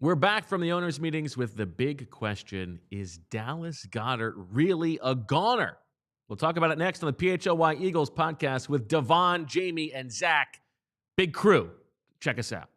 We're back from the owners' meetings with the big question, is Dallas Goedert really a goner? We'll talk about it next on the PHLY Eagles podcast with Devon, Jamie, and Zach. Big crew. Check us out.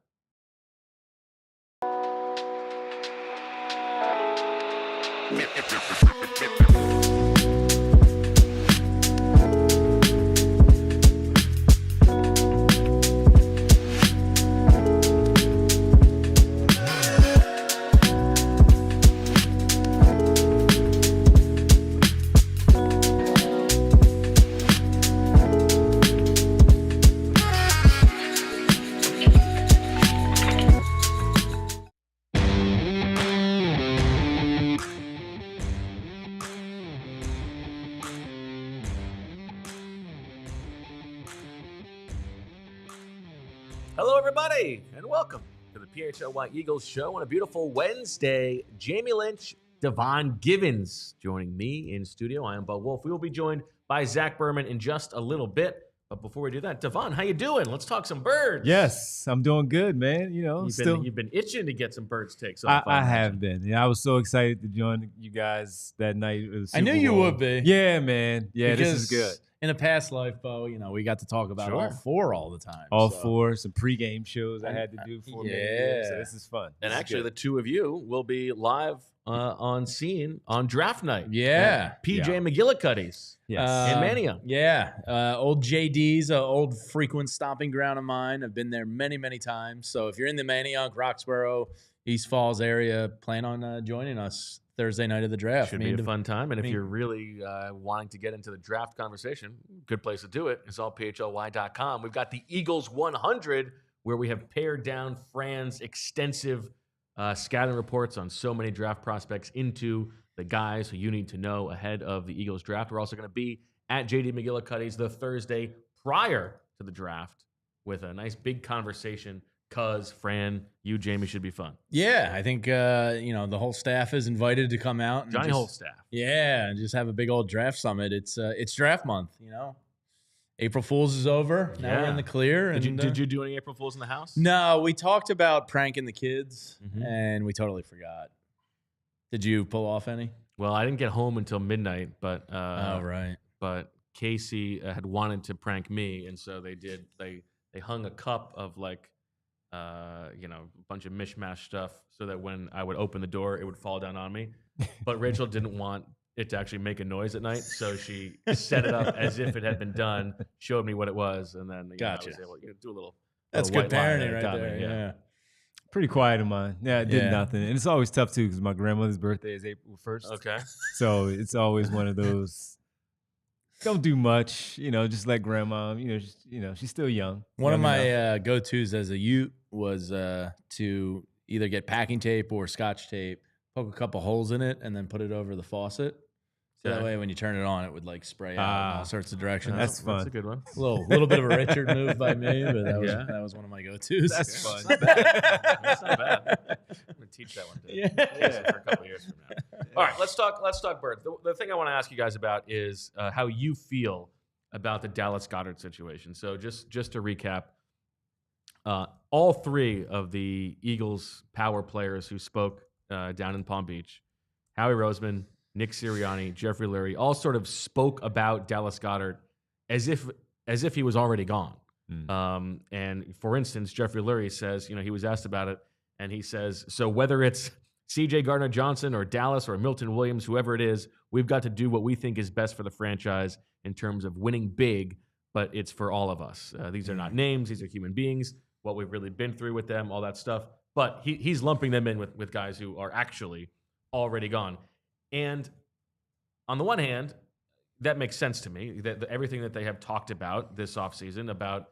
Hello, everybody, and welcome to the PHLY Eagles show on a beautiful Wednesday. Jamie Lynch, Devon Givens joining me in studio. I am Bo Wulf. We will be joined by Zach Berman in just a little bit. But before we do that, Devon, how you doing? Let's talk some birds. Yes, I'm doing good, man. You know, you've been itching to get some birds takes. I have been. Yeah, I was so excited to join you guys that night. I knew you would be. Yeah, man. Yeah, because this is good. In a past life, Bo, we got to talk about all four all the time. All four, some pregame shows I had to do for me. Yeah, so this is fun. And actually, the two of you will be live on scene on draft night. Yeah. PJ McGillicuddy's. Yes. In Mania. Yeah. Old JD's, an old frequent stomping ground of mine. I've been there many, many times. So if you're in the Manayunk, Roxborough, East Falls area, plan on joining us Thursday night of the draft. Should be a fun time. And if you're really wanting to get into the draft conversation, good place to do it is allphly.com. We've got the Eagles 100, where we have pared down Fran's extensive scouting reports on so many draft prospects into the guys who you need to know ahead of the Eagles draft. We're also going to be at JD McGillicuddy's the Thursday prior to the draft with a nice big conversation. Cause Fran, you, Jamie, should be fun. Yeah, I think the whole staff is invited to come out. And Johnny whole staff. Yeah, and just have a big old draft summit. It's draft month. April Fool's is over. Now we're in the clear. Did you do any April Fools in the house? No, we talked about pranking the kids, and we totally forgot. Did you pull off any? Well, I didn't get home until midnight, but right. But Casey had wanted to prank me, and so they did. They hung a cup of a bunch of mishmash stuff so that when I would open the door, it would fall down on me. But Rachel didn't want it to actually make a noise at night, so she set it up as if it had been done, showed me what it was, and then gotcha. I was able to do a little. That's good parenting right there. Yeah. Pretty quiet of mine. Yeah, I did nothing. And it's always tough, too, because my grandmother's birthday is April 1st. Okay. So it's always one of those, don't do much, just let grandma, she's still young. One of my go-tos as a youth was to either get packing tape or Scotch tape, poke a couple holes in it, and then put it over the faucet. So that way when you turn it on, it would spray out in all sorts of directions. That's fun. That's a good one. A little bit of a Richard move by me, but that was one of my go-tos. That's fun. That's not bad. I'm going to teach that one for a couple of years from now. All right, let's talk birds. The thing I want to ask you guys about is how you feel about the Dallas Goedert situation. So just to recap, all three of the Eagles power players who spoke down in Palm Beach, Howie Roseman, Nick Sirianni, Jeffrey Lurie, all sort of spoke about Dallas Goedert as if he was already gone. And for instance, Jeffrey Lurie says, he was asked about it, and he says, so whether it's C.J. Gardner-Johnson or Dallas or Milton Williams, whoever it is, we've got to do what we think is best for the franchise in terms of winning big, but it's for all of us. These are not names; these are human beings. What we've really been through with them, all that stuff. But he's lumping them in with guys who are actually already gone. And on the one hand, that makes sense to me, that everything that they have talked about this offseason about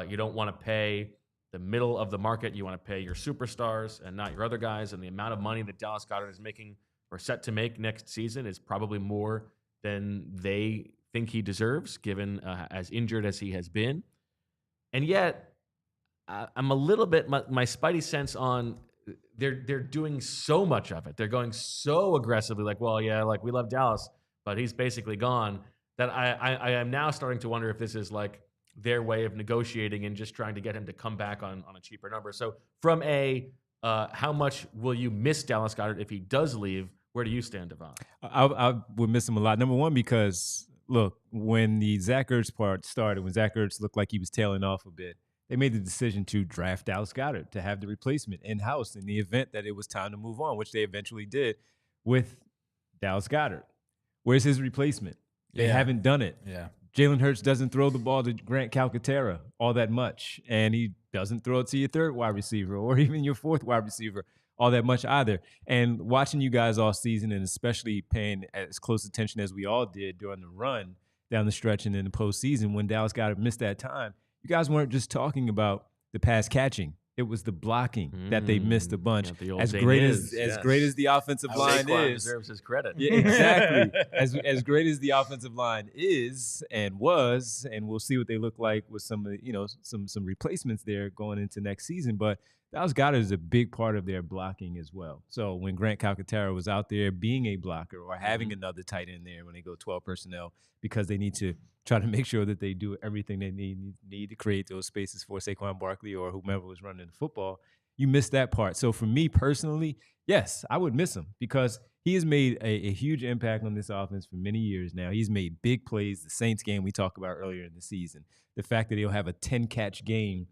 you don't want to pay the middle of the market, you want to pay your superstars and not your other guys, and the amount of money that Dallas Goedert is making or set to make next season is probably more than they think he deserves, given as injured as he has been. And yet, I'm a little bit, my spidey sense on they're doing so much of it. They're going so aggressively, we love Dallas, but he's basically gone, that I am now starting to wonder if this is their way of negotiating and just trying to get him to come back on a cheaper number. So from a how much will you miss Dallas Goedert if he does leave? Where do you stand, Devon? I would miss him a lot. Number one, because look, when the Zach Ertz part started, when Zach Ertz looked like he was tailing off a bit, they made the decision to draft Dallas Goedert to have the replacement in-house in the event that it was time to move on, which they eventually did with Dallas Goedert. Where's his replacement? They haven't done it. Yeah. Jalen Hurts doesn't throw the ball to Grant Calcaterra all that much, and he doesn't throw it to your third wide receiver or even your fourth wide receiver all that much either. And watching you guys all season, and especially paying as close attention as we all did during the run down the stretch and in the postseason when Dallas Goedert missed that time, you guys weren't just talking about the pass catching. It was the blocking that they missed a bunch. Yeah, as great as the offensive line is, deserves his credit. Yeah, exactly. as great as the offensive line is and was, and we'll see what they look like with some some replacements there going into next season. But Dallas Goedert is a big part of their blocking as well. So when Grant Calcaterra was out there being a blocker or having another tight end there when they go 12 personnel, because they need to try to make sure that they do everything they need to create those spaces for Saquon Barkley or whomever was running the football, you missed that part. So for me personally, yes, I would miss him because he has made a huge impact on this offense for many years now. He's made big plays. The Saints game we talked about earlier in the season, the fact that he'll have a 10-catch game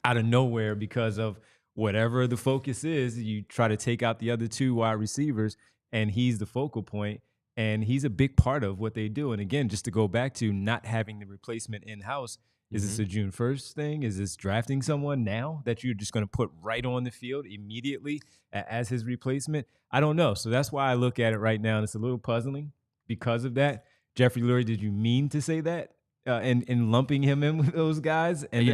out of nowhere because of whatever the focus is, you try to take out the other two wide receivers, and he's the focal point. And he's a big part of what they do. And again, just to go back to not having the replacement in-house, is this a June 1st thing? Is this drafting someone now that you're just going to put right on the field immediately as his replacement? I don't know. So that's why I look at it right now, and it's a little puzzling because of that. Jeffrey Lurie, did you mean to say that? And lumping him in with those guys, and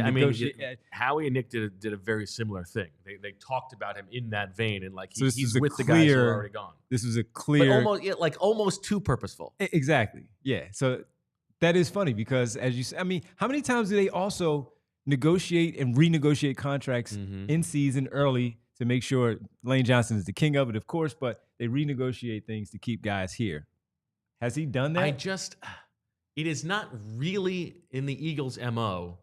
Howie and Nick did a very similar thing. They talked about him in that vein, and like he's with the clear, guys who are already gone. This was a clear, but almost too purposeful. Exactly, yeah. So that is funny because, as you said, I mean, how many times do they also negotiate and renegotiate contracts in season early to make sure Lane Johnson is the king of it, of course, but they renegotiate things to keep guys here. Has he done that? It is not really in the Eagles' MO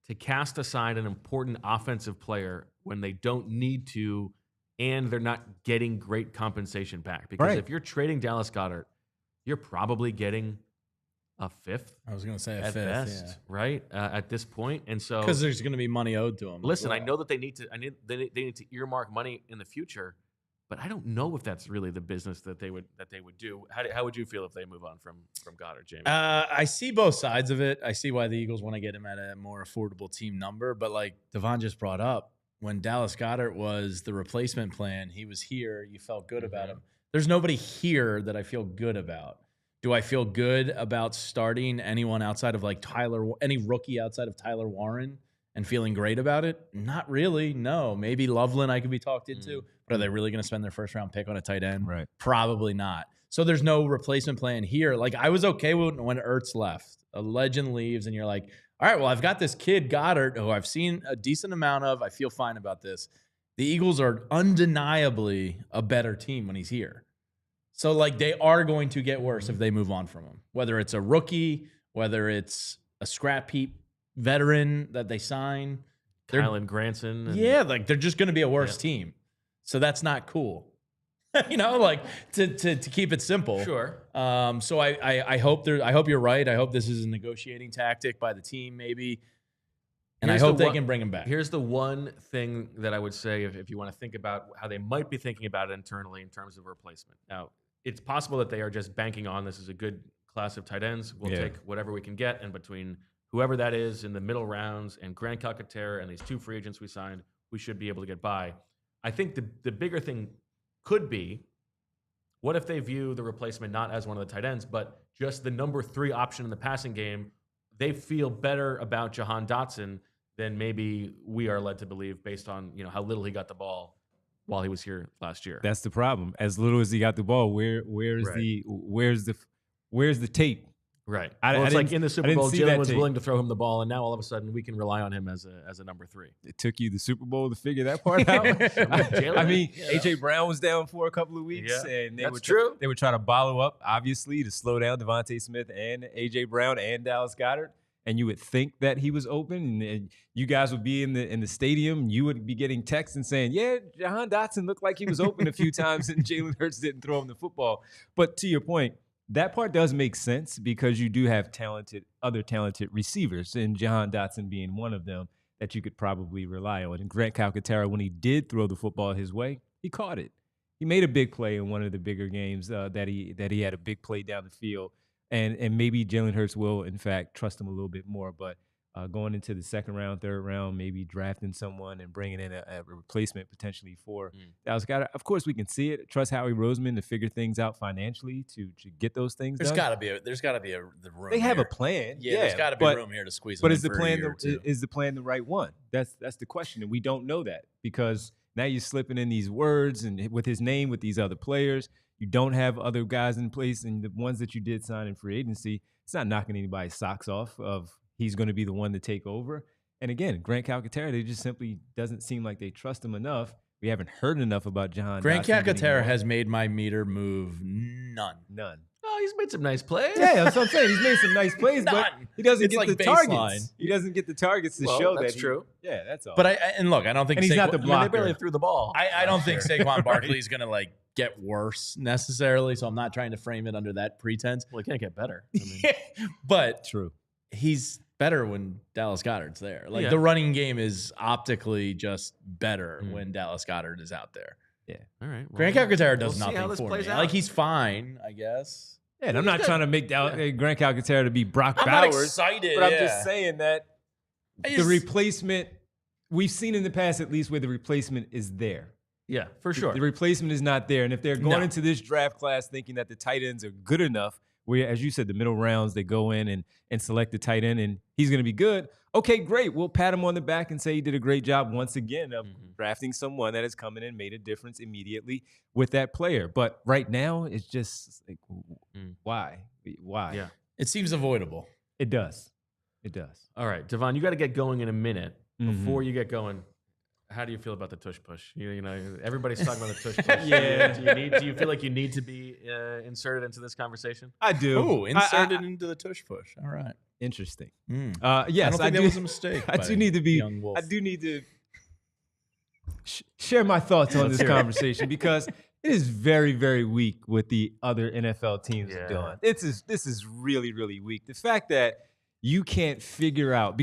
to cast aside an important offensive player when they don't need to and they're not getting great compensation back. Because if you're trading Dallas Goedert, you're probably getting a fifth. I was going to say a at fifth, best, right? At this point. And so because there's going to be money owed to them. Listen, I know that they need to earmark money in the future, but I don't know if that's really the business that they would do. How would you feel if they move on from Goedert, Jamie? I see both sides of it. I see why the Eagles want to get him at a more affordable team number. But like Devon just brought up, when Dallas Goedert was the replacement plan, he was here. You felt good about him. There's nobody here that I feel good about. Do I feel good about starting anyone outside of like any rookie outside of Tyler Warren and feeling great about it? Not really. No. Maybe Loveland I could be talked into. But are they really going to spend their first-round pick on a tight end? Right. Probably not. So there's no replacement plan here. Like, I was okay when Ertz left. A legend leaves, and you're like, all right, well, I've got this kid, Goddard, who I've seen a decent amount of. I feel fine about this. The Eagles are undeniably a better team when he's here. So, like, they are going to get worse if they move on from him. Whether it's a rookie, whether it's a scrap heap veteran that they sign. Kylan Granson. Yeah, like, they're just going to be a worse team. So that's not cool, like to keep it simple. Sure. So I hope you're right. I hope this is a negotiating tactic by the team, maybe, and I hope they can bring him back. Here's the one thing that I would say if you want to think about how they might be thinking about it internally in terms of replacement. Now, it's possible that they are just banking on this is a good class of tight ends. We'll take whatever we can get, and between whoever that is in the middle rounds and Grant Calcaterra and these two free agents we signed, we should be able to get by. I think the bigger thing could be, what if they view the replacement not as one of the tight ends, but just the number 3 option in the passing game? They feel better about Jahan Dotson than maybe we are led to believe based on how little he got the ball while he was here last year. That's the problem. As little as he got the ball, where's the tape? Right. It's like in the Super Bowl, Jalen was willing to throw him the ball, and now all of a sudden we can rely on him as a number 3. It took you the Super Bowl to figure that part out. I mean, AJ Brown was down for a couple of weeks, and they were trying to follow up, obviously, to slow down Devontae Smith and AJ Brown and Dallas Goedert. and you would think that he was open, and you guys would be in the stadium. You would be getting texts and saying, yeah, Jahan Dotson looked like he was open a few times and Jalen Hurts didn't throw him the football. But to your point, that part does make sense because you do have other talented receivers, and Jahan Dotson being one of them that you could probably rely on. And Grant Calcaterra, when he did throw the football his way, he caught it. He made a big play in one of the bigger games that he had a big play down the field. And maybe Jalen Hurts will, in fact, trust him a little bit more. But going into the second round, third round, maybe drafting someone and bringing in a replacement potentially for Dallas Goedert. Of course, we can see it. Trust Howie Roseman to figure things out financially to get those things done. There's got to be the room. They have a plan. Yeah, there's got to be room here to squeeze. But is the plan the right one? That's the question, and we don't know that because now you're slipping in these words and with his name with these other players. You don't have other guys in place, and the ones that you did sign in free agency, it's not knocking anybody's socks off of he's going to be the one to take over. And again, Grant Calcaterra, they just simply doesn't seem like they trust him enough. We haven't heard enough about Jahan. Grant Calcaterra has made my meter move none. Oh, he's made some nice plays. Yeah, that's what I'm saying. He's made some nice plays, but he doesn't get the targets. He doesn't get the targets to show that's true. Yeah, that's all. But I don't think he's not the blocker. They barely threw the ball. I don't think Saquon Barkley is going to get worse necessarily. So I'm not trying to frame it under that pretense. Well, he can't get better. But true. He's better when Dallas Goedert's there. The running game is optically just better when Dallas Goedert is out there. Yeah. All right. Well, Grant Calcaterra does nothing for me. Out. He's fine, I guess. Yeah, and I'm not trying to make Grant Calcaterra to be Brock Bowers. I'm not excited, but I'm just saying that the replacement, we've seen in the past at least where the replacement is there. Yeah, for sure. The replacement is not there. And if they're going into this draft class thinking that the tight ends are good enough, where, as you said, the middle rounds, they go in and select the tight end and he's going to be good, okay, great. We'll pat him on the back and say he did a great job once again of drafting someone that has come in and made a difference immediately with that player. But right now, it's just like, why? Yeah. It seems avoidable. It does. All right, Devon, you got to get going in a minute. Before you get going, how do you feel about the Tush Push? You know, everybody's talking about the Tush Push. Do you feel like you need to be inserted into this conversation? I do. Ooh, inserted into the Tush Push. All right. Interesting. Yes, I don't think that was a mistake. I do need to be. I do need to share my thoughts on this conversation because it is very, very weak what the other NFL teams are doing. This is really, really weak. The fact that you can't figure out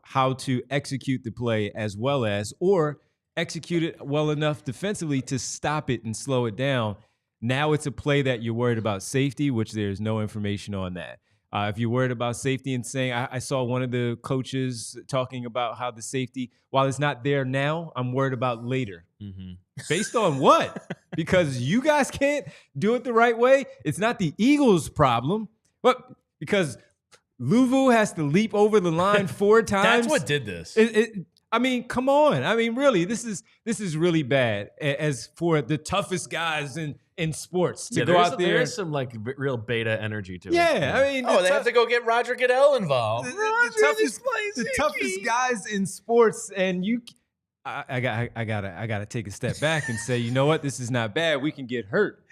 how to execute the play as well as, or execute it well enough defensively to stop it and slow it down. Now it's a play that you're worried about safety, which there's no information on that. If you're worried about safety and saying, I saw one of the coaches talking about how the safety, while it's not there now, I'm worried about later. Based on what? Because you guys can't do it the right way. It's not the Eagles' problem, but because Luvu has to leap over the line 4 times. That's what did this. I mean, come on. I mean, really, this is really bad. As for the toughest guys in sports to go out there. There is some real beta energy to it. Yeah, I mean, they have to go get Roger Goodell involved. The toughest guys in sports, and I gotta take a step back and say, you know what, this is not bad. We can get hurt.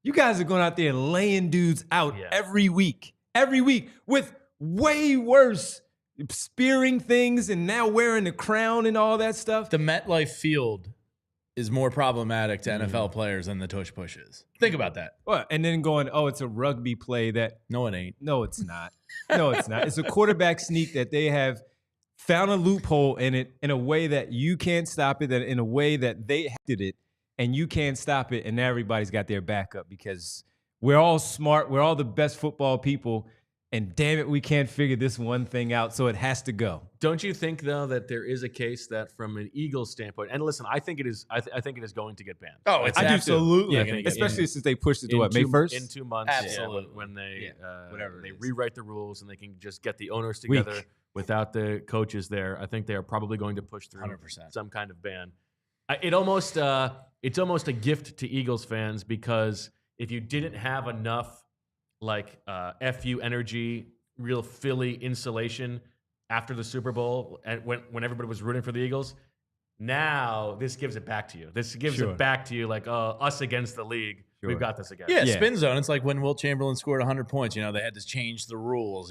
You guys are going out there and laying dudes out every week with way worse spearing things and now wearing the crown and all that stuff. The MetLife Field is more problematic to NFL players than the Tush Push is. Think about that. Well, and then going, it's a rugby play that. No, it ain't. No, it's not. No, it's not. It's a quarterback sneak that they have found a loophole in it in a way that you can't stop it, that in a way that they did it and you can't stop it, and everybody's got their backup because we're all smart. We're all the best football people. And damn it, we can't figure this one thing out, so it has to go. Don't you think, though, that there is a case that, from an Eagles standpoint, and listen, I think it is. I think it is going to get banned. Oh, it's absolutely going to get especially since they pushed it to May 1st in 2 months. Absolutely, when they rewrite the rules and they can just get the owners together without the coaches there. I think they are probably going to push through 100% some kind of ban. It's almost a gift to Eagles fans because if you didn't have enough FU energy, real Philly insulation after the Super Bowl, and when everybody was rooting for the Eagles, Now this gives it back to you. This gives it back to you like us against the league. We've got this again. Yeah, spin zone. It's like when Wilt Chamberlain scored 100 points. They had to change the rules.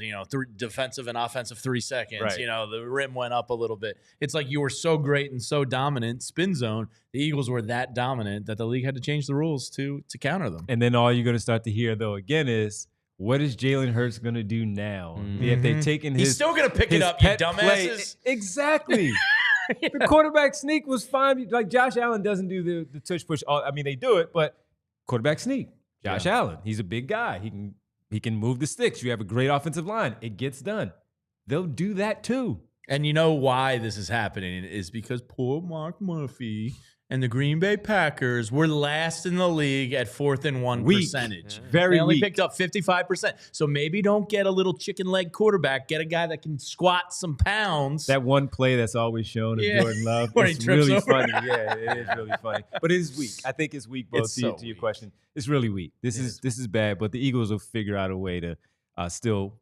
Defensive and offensive 3 seconds. Right. The rim went up a little bit. It's like you were so great and so dominant. Spin zone. The Eagles were that dominant that the league had to change the rules to counter them. And then all you're going to start to hear though again is, what is Jalen Hurts going to do now? If they've taken He's still going to pick it up, you dumbasses. Exactly. The quarterback sneak was fine. Like Josh Allen doesn't do the tush push. I mean, they do it, but quarterback sneak. Josh Allen, he's a big guy. He can move the sticks. You have a great offensive line. It gets done. They'll do that too. And you know why this is happening is because poor Mark Murphy and the Green Bay Packers were last in the league at 4th and 1 percentage. Very They only weak. picked up 55%. So maybe don't get a little chicken leg quarterback. Get a guy that can squat some pounds. That one play that's always shown of Jordan Love. Where It's he trips really over. funny. Yeah, it is really funny. But it is weak. I think it's weak, both to your question. It's really weak. This is bad, but the Eagles will figure out a way to still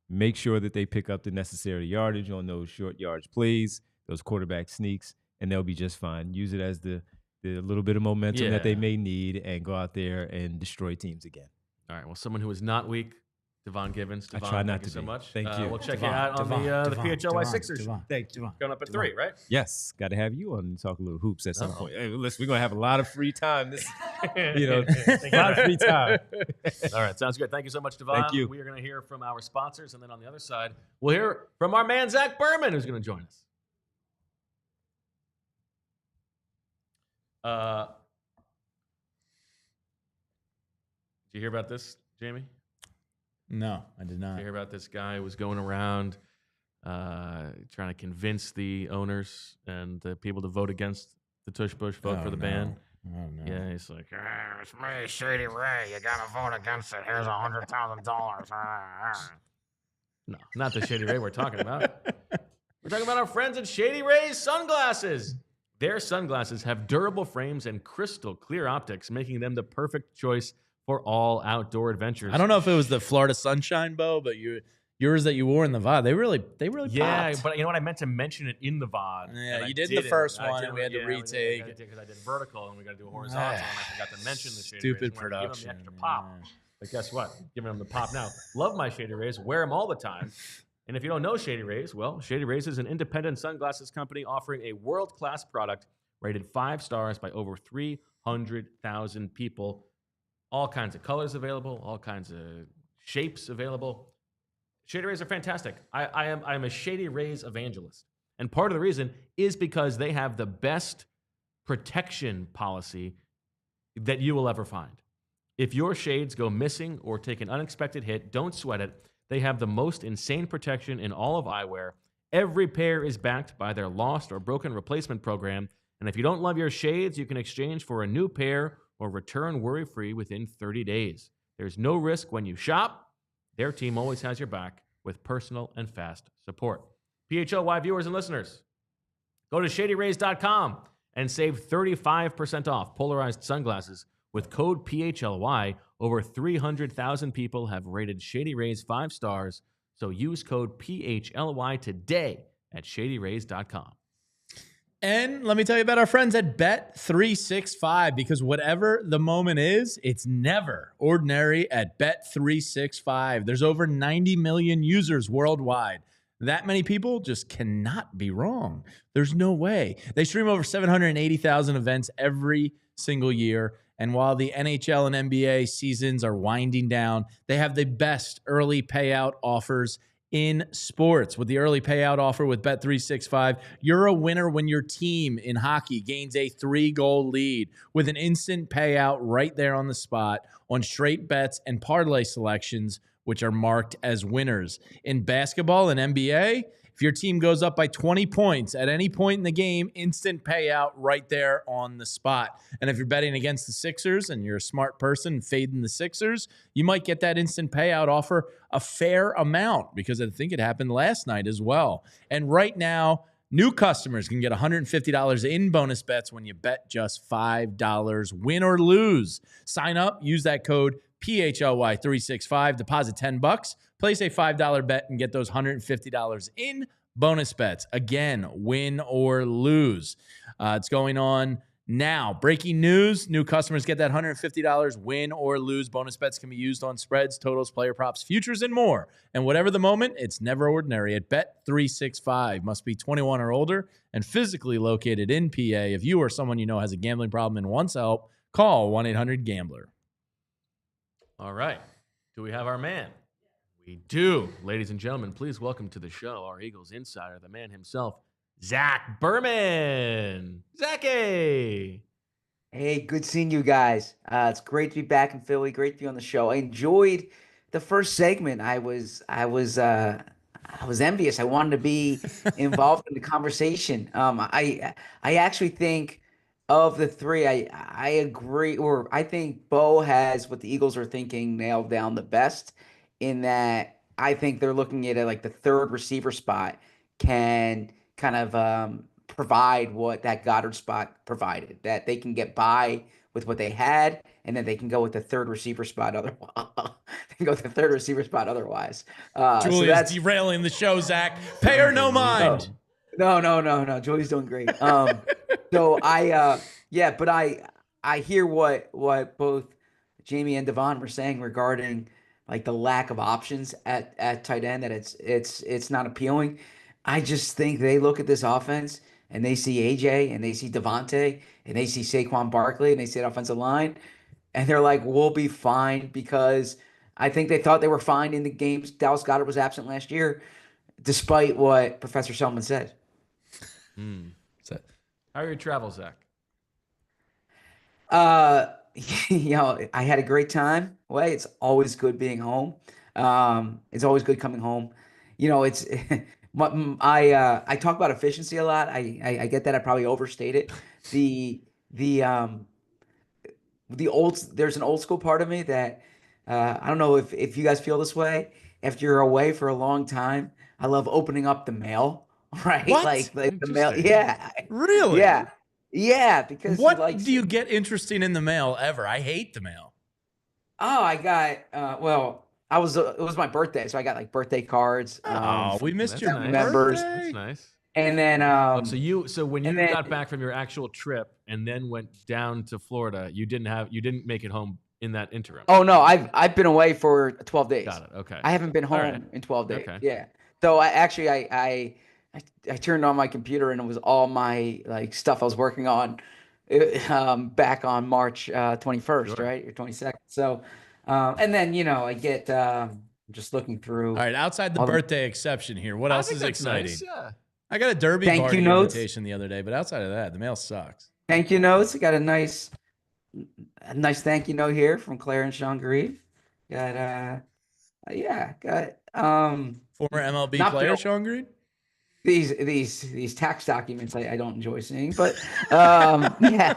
make sure that they pick up the necessary yardage on those short yardage plays, those quarterback sneaks, and they'll be just fine. Use it as the little bit of momentum that they may need and go out there and destroy teams again. All right. Well, someone who is not weak, Devon Gibbons. Devon, I try not thank to you so be. much. Thank you. We'll check you out on the PHLY Sixers. Thank you. Going up at 3, right? Yes, got to have you on and talk a little hoops at some point. Hey, listen, we're gonna have a lot of free time. A lot of free time. All right, sounds good. Thank you so much, Devon. Thank you. We are going to hear from our sponsors, and then on the other side, we'll hear from our man Zach Berman, who's going to join us. Did you hear about this, Jamie? No, I did not. Did you hear about this guy who was going around trying to convince the owners and the people to vote against the Tush Push, vote for the ban? Oh, no. Yeah, he's like, It's me, Shady Ray. You gotta vote against it. Here's $100,000. no, not the Shady Ray we're talking about. We're talking about our friends at Shady Ray's Sunglasses. Their sunglasses have durable frames and crystal clear optics, making them the perfect choice for all outdoor adventures. I don't know if it was the Florida Sunshine Bow, but yours that you wore in the VOD, they really popped. But you know what? I meant to mention it in the VOD. Yeah, you did in the first one, and we had to retake. Because I did vertical, and we got to do horizontal, and I forgot to mention the Shady Stupid Rays. production. Give them the extra pop. But guess what? Giving them the pop now. Love my Shady Rays. Wear them all the time. And if you don't know Shady Rays, well, Shady Rays is an independent sunglasses company offering a world-class product rated 5 stars by over 300,000 people. All kinds of colors available, all kinds of shapes available. Shady Rays are fantastic. I am a Shady Rays evangelist. And part of the reason is because they have the best protection policy that you will ever find. If your shades go missing or take an unexpected hit, don't sweat it. They have the most insane protection in all of eyewear. Every pair is backed by their lost or broken replacement program. And if you don't love your shades, you can exchange for a new pair or return worry-free within 30 days. There's no risk when you shop. Their team always has your back with personal and fast support. PHLY viewers and listeners, go to shadyrays.com and save 35% off polarized sunglasses with code PHLY. Over 300,000 people have rated Shady Rays 5 stars, so use code PHLY today at shadyrays.com. And let me tell you about our friends at Bet365, because whatever the moment is, it's never ordinary at Bet365. There's over 90 million users worldwide. That many people just cannot be wrong. There's no way. They stream over 780,000 events every single year. And while the NHL and NBA seasons are winding down, they have the best early payout offers in sports. With the early payout offer with Bet365, you're a winner when your team in hockey gains a 3-goal lead with an instant payout right there on the spot on straight bets and parlay selections, which are marked as winners. In basketball and NBA, if your team goes up by 20 points at any point in the game, instant payout right there on the spot. And if you're betting against the Sixers and you're a smart person fading the Sixers, you might get that instant payout offer a fair amount, because I think it happened last night as well. And right now, new customers can get $150 in bonus bets when you bet just $5, win or lose. Sign up, use that code PHLY365, deposit $10, place a $5 bet, and get those $150 in bonus bets. Again, win or lose. It's going on now. Breaking news, new customers get that $150 win or lose. Bonus bets can be used on spreads, totals, player props, futures, and more. And whatever the moment, it's never ordinary at Bet365. Must be 21 or older and physically located in PA. If you or someone you know has a gambling problem and wants help, call 1-800-GAMBLER. All right. Do we have our man? We do. Ladies and gentlemen, please welcome to the show our Eagles insider, the man himself, Zach Berman. Zachy. Hey, good seeing you guys. It's great to be back in Philly. Great to be on the show. I enjoyed the first segment. I was envious. I wanted to be involved in the conversation. I actually think of the three, I agree, or I think Bo has what the Eagles are thinking nailed down the best. In that, I think they're looking at it like the third receiver spot can kind of provide what that Goedert spot provided, that they can get by with what they had, and then they can go with the third receiver spot otherwise. Julia's derailing the show, Zach. Pay her no mind. No. Julie's doing great. So I hear what both Jamie and Devon were saying regarding like the lack of options at tight end, that it's not appealing. I just think they look at this offense and they see AJ and they see Devontae and they see Saquon Barkley and they see that offensive line, and they're like, we'll be fine, because I think they thought they were fine in the games Dallas Goedert was absent last year, despite what Professor Selman said. How are your travels, Zach? I had a great time. Well, it's always good being home. It's always good coming home. It's I talk about efficiency a lot. I get that. I probably overstate it. There's an old school part of me that I don't know if you guys feel this way. After you're away for a long time, I love opening up the mail. Right? What? Like the mail. Yeah. Really? Yeah. Yeah. Because what do you get interesting in the mail ever? I hate the mail. Oh, I got it was my birthday, so I got like birthday cards. We missed your members. birthday. That's nice. And then so when you got back from your actual trip and then went down to Florida, you didn't make it home in that interim. Oh no, I've been away for 12 days. Got it. Okay. I haven't been home right. in 12 days. Okay. Yeah. So I turned on my computer and it was all my like stuff I was working on back on March 21st, right? Or 22nd. So and then I get just looking through. All right, outside the birthday exception here, what else is exciting? Nice, yeah. I got a Derby Thank party you notes. invitation the other day, but outside of that, the mail sucks. Thank you notes. I got a nice thank you note here from Claire and Sean Grieve. Got Former MLB player Sean Green. These tax documents I don't enjoy seeing, but yeah.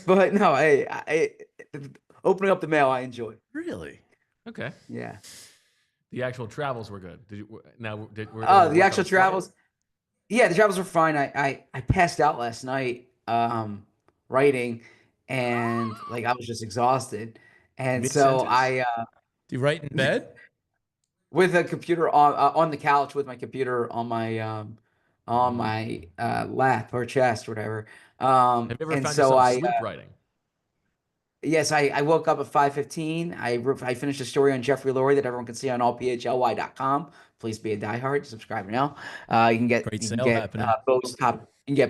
But no, I opening up the mail I enjoy. Really? Okay. Yeah. The actual travels were good. The actual travels? Yeah, the travels were fine. I passed out last night writing, and like I was just exhausted. And so do you write in bed? With a computer on the couch with my computer on my lap or chest or whatever. Have you ever found yourself sleep writing? Yes, I woke up at 5:15. I finished a story on Jeffrey Lurie that everyone can see on allphly.com. Please be a diehard. Subscribe now. You can get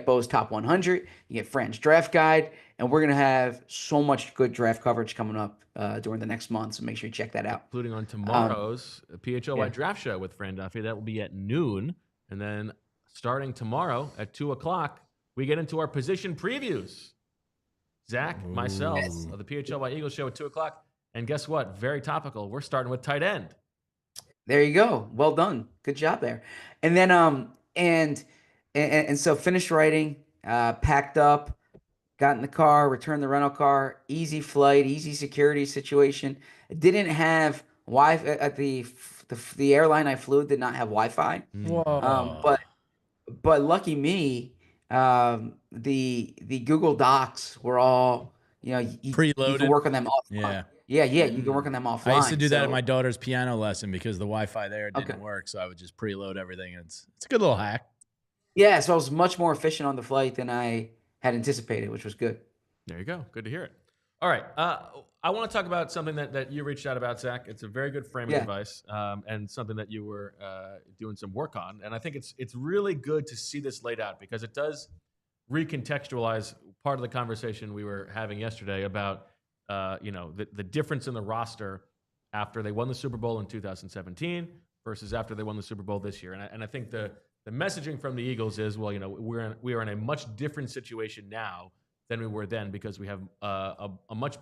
Bo's top 100. You get Fran's draft guide, and we're gonna have so much good draft coverage coming up during the next month. So make sure you check that out. Including on tomorrow's PHLY draft show with Fran Duffy. That will be at noon, and then starting tomorrow at 2:00, we get into our position previews. Zach, myself, of the PHLY Eagles show at 2:00. And guess what? Very topical. We're starting with tight end. There you go. Well done. Good job there. And then and so finished writing, packed up, got in the car, returned the rental car, easy flight, easy security situation. Didn't have Wi-Fi at the airline I flew did not have Wi-Fi. Whoa. But lucky me, the Google Docs were all, you preloaded. can work on them all the time. Yeah. Yeah, you can work on them offline. I used to do that at so- my daughter's piano lesson because the Wi-Fi there didn't work, so I would just preload everything. And it's a good little hack. Yeah, so I was much more efficient on the flight than I had anticipated, which was good. There you go. Good to hear it. All right. I want to talk about something that you reached out about, Zach. It's a very good framing advice, and something that you were doing some work on. And I think it's really good to see this laid out because it does recontextualize part of the conversation we were having yesterday about the difference in the roster after they won the Super Bowl in 2017 versus after they won the Super Bowl this year. And I think the messaging from the Eagles is, well, we are in a much different situation now than we were then because we have a much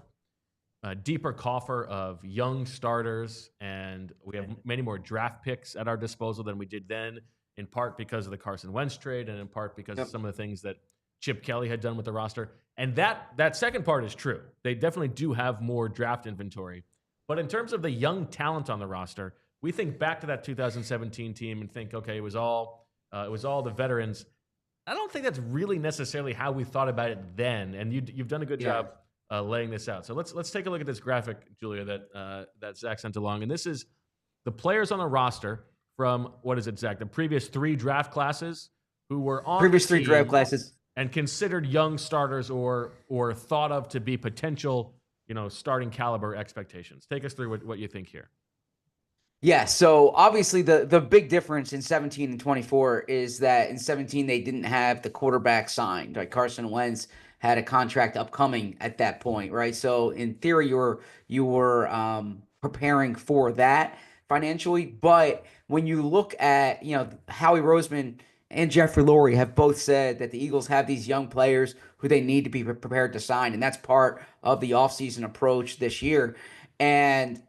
deeper coffer of young starters, and we have many more draft picks at our disposal than we did then, in part because of the Carson Wentz trade and in part because of some of the things that Chip Kelly had done with the roster. And that second part is true. They definitely do have more draft inventory. But in terms of the young talent on the roster, we think back to that 2017 team and think, okay, it was all the veterans. I don't think that's really necessarily how we thought about it then. And you've done a good job laying this out. So let's take a look at this graphic, Julia, that Zach sent along. And this is the players on the roster from, what is it, Zach? The previous 3 draft classes who were on previous 3 draft classes and considered young starters or thought of to be potential, starting caliber expectations. Take us through what you think here. Yeah, so obviously the big difference in 17 and 24 is that in 17 they didn't have the quarterback signed. Like Carson Wentz had a contract upcoming at that point, right? So in theory you were preparing for that financially, but when you look at, Howie Roseman and Jeffrey Lurie have both said that the Eagles have these young players who they need to be prepared to sign, and that's part of the offseason approach this year. And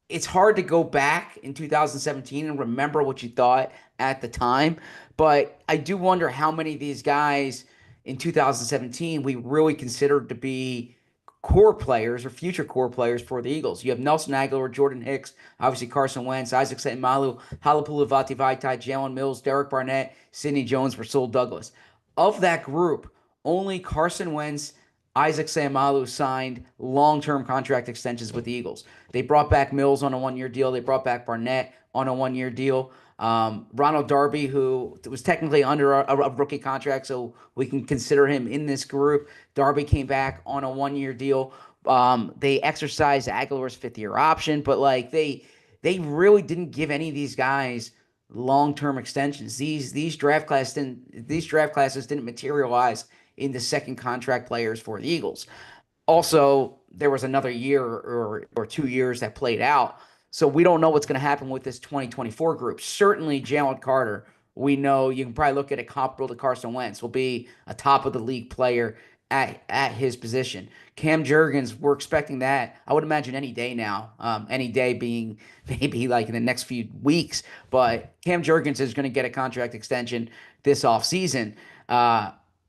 it's hard to go back in 2017 and remember what you thought at the time, but I do wonder how many of these guys in 2017 we really considered to be core players or future core players for the Eagles. You have Nelson Aguilar, Jordan Hicks, obviously Carson Wentz, Isaac Seumalo, Halapulu Vati Vaitai, Jalen Mills, Derek Barnett, Sidney Jones, Rasul Douglas. Of that group, only Carson Wentz, Isaac Seumalo signed long-term contract extensions with the Eagles. They brought back Mills on a 1-year deal. They brought back Barnett on a 1-year deal. Ronald Darby, who was technically under a rookie contract, so we can consider him in this group. Darby came back on a 1-year deal. They exercised Aguilar's 5th-year option, but they really didn't give any of these guys long-term extensions. These draft classes didn't materialize into second contract players for the Eagles. Also, there was another year or 2 years that played out. So we don't know what's going to happen with this 2024 group. Certainly, Jalen Carter, we know you can probably look at it comparable to Carson Wentz, will be a top-of-the-league player at his position. Cam Jurgens, we're expecting that, I would imagine, any day now, any day being maybe in the next few weeks. But Cam Jurgens is going to get a contract extension this offseason.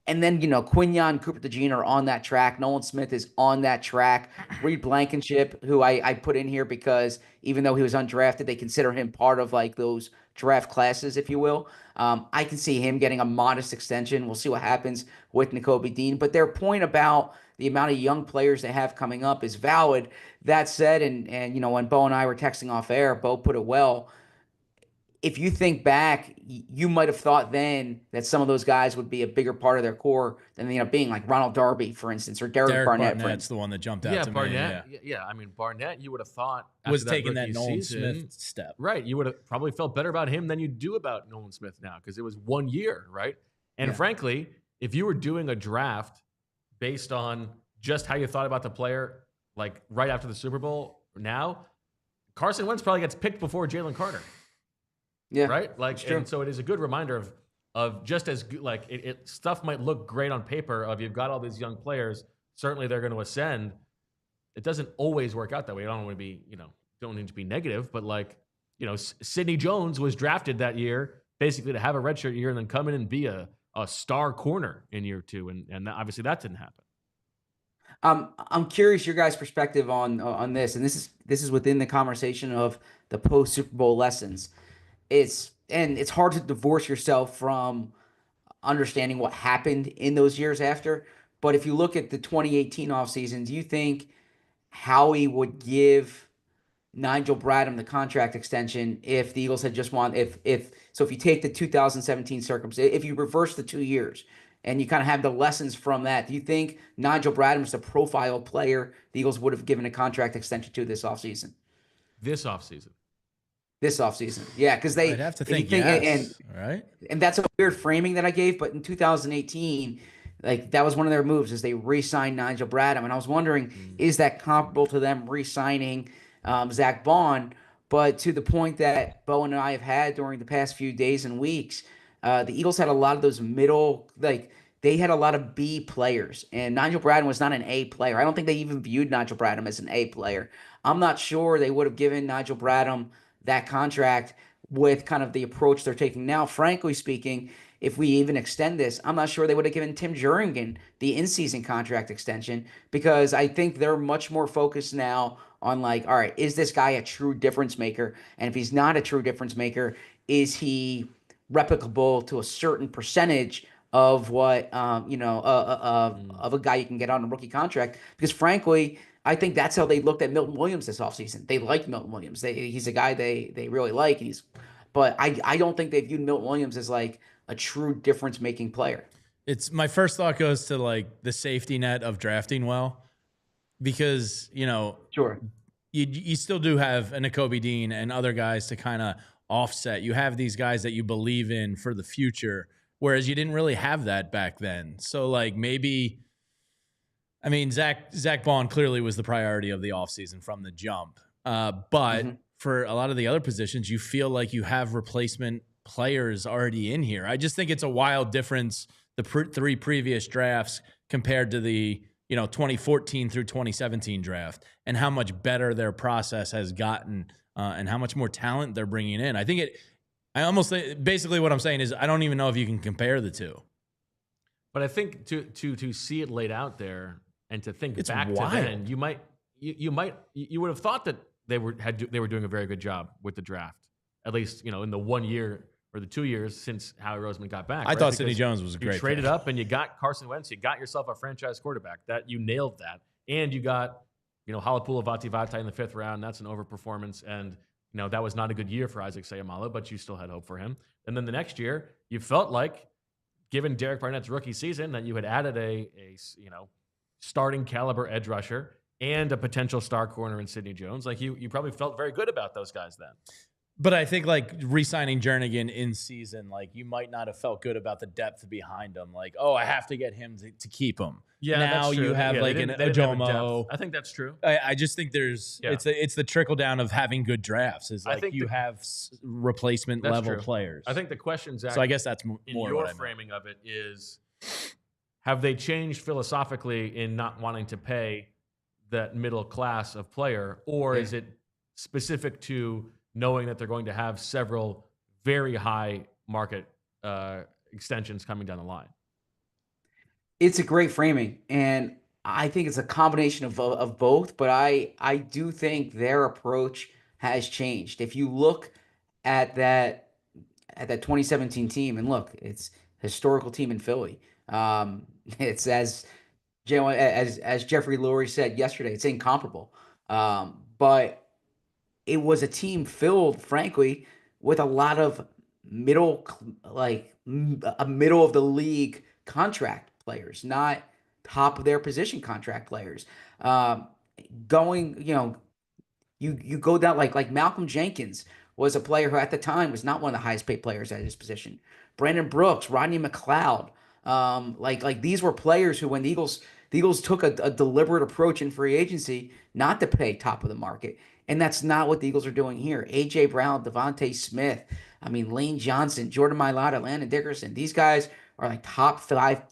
And then, Quinyon, Cooper DeJean are on that track. Nolan Smith is on that track. Reed Blankenship, who I put in here because even though he was undrafted, they consider him part of those draft classes, if you will. I can see him getting a modest extension. We'll see what happens with Nakobe Dean. But their point about the amount of young players they have coming up is valid. That said, and when Bo and I were texting off air, Bo put it well. If you think back, you might have thought then that some of those guys would be a bigger part of their core than they end up being, like Ronald Darby, for instance, or Derek Barnett. Barnett's the one that jumped out to Barnett, me. Yeah, I mean, Barnett, you would have thought was taking that Nolan season, Smith step. Right. You would have probably felt better about him than you do about Nolan Smith now because it was 1 year, right? And frankly, if you were doing a draft based on just how you thought about the player, right after the Super Bowl now, Carson Wentz probably gets picked before Jalen Carter. Yeah, right. And so it is a good reminder of just as good, stuff might look great on paper of you've got all these young players. Certainly they're going to ascend. It doesn't always work out that way. I don't want to be, don't need to be negative, but Sidney Jones was drafted that year basically to have a redshirt year and then come in and be a star corner in year 2. And obviously that didn't happen. I'm curious your guys' perspective on this. And this is within the conversation of the post Super Bowl lessons. It's hard to divorce yourself from understanding what happened in those years after. But if you look at the 2018 offseason, do you think Howie would give Nigel Bradham the contract extension if the Eagles had just won. If you take the 2017 circumstance, if you reverse the 2 years and you kind of have the lessons from that, do you think Nigel Bradham is a profile player the Eagles would have given a contract extension to this offseason? This offseason. This offseason, yeah, because they. I'd have to think yes, right? And that's a weird framing that I gave, but in 2018, like that was one of their moves, is they re-signed Nigel Bradham, and I was wondering, is that comparable to them re-signing Zach Bond? But to the point that Bo and I have had during the past few days and weeks, the Eagles had a lot of those middle, like they had a lot of B players, and Nigel Bradham was not an A player. I don't think they even viewed Nigel Bradham as an A player. I'm not sure they would have given Nigel Bradham that contract with kind of the approach they're taking now. Frankly speaking, if we even extend this, I'm not sure they would have given Tim Jernigan the in-season contract extension, because I think they're much more focused now on like, all right, is this guy a true difference maker? And if he's not a true difference maker, is he replicable to a certain percentage of what, of a guy you can get on a rookie contract? Because frankly, I think that's how they looked at Milton Williams this offseason. They liked Milton Williams. He's a guy they really like. But I don't think they viewed Milton Williams as like a true difference-making player. It's my first thought goes to like the safety net of drafting well, because Sure, you still do have a Nakobe Dean and other guys to kind of offset. You have these guys that you believe in for the future, whereas you didn't really have that back then. So like maybe. I mean, Zach Bond clearly was the priority of the offseason from the jump. But for a lot of the other positions, you feel like you have replacement players already in here. I just think it's a wild difference, the three previous drafts compared to the 2014 through 2017 draft, and how much better their process has gotten and how much more talent they're bringing in. I think basically what I'm saying is I don't even know if you can compare the two. But I think to see it laid out there, and to think it's back wild. to then, you would have thought that they were doing a very good job with the draft, at least in the 1 year or the 2 years since Howie Roseman got back. I thought Sidney Jones was a great. You traded up and you got Carson Wentz. You got yourself a franchise quarterback. That you nailed that, and you got Halapula Vati in the 5th round. That's an overperformance, and that was not a good year for Isaac Seumalo, but you still had hope for him. And then the next year, you felt like, given Derek Barnett's rookie season, that you had added a starting caliber edge rusher and a potential star corner in Sidney Jones. Like you probably felt very good about those guys then. But I think like re-signing Jernigan in season, like you might not have felt good about the depth behind him. Like, oh, I have to get him to keep him. Yeah, now that's true. you have like an Ajomo. I think that's true. I just think it's the trickle down of having good drafts. Is like you have replacement level players. I think the question, Zach, so I guess that's more in your framing of it is, have they changed philosophically in not wanting to pay that middle class of player, or is it specific to knowing that they're going to have several very high market extensions coming down the line? It's a great framing, and I think it's a combination of both, but I do think their approach has changed. If you look at that 2017 team, and look, it's a historical team in Philly. It's as Jeffrey Lurie said yesterday, it's incomparable. But it was a team filled, frankly, with a lot of middle of the league contract players, not top of their position contract players. You go down like Malcolm Jenkins was a player who at the time was not one of the highest paid players at his position. Brandon Brooks, Rodney McLeod, these were players who, when the Eagles took a deliberate approach in free agency not to pay top of the market. And that's not what the Eagles are doing here. A.J. Brown, Devontae Smith, Lane Johnson, Jordan Mailata, Landon Dickerson. These guys are like top five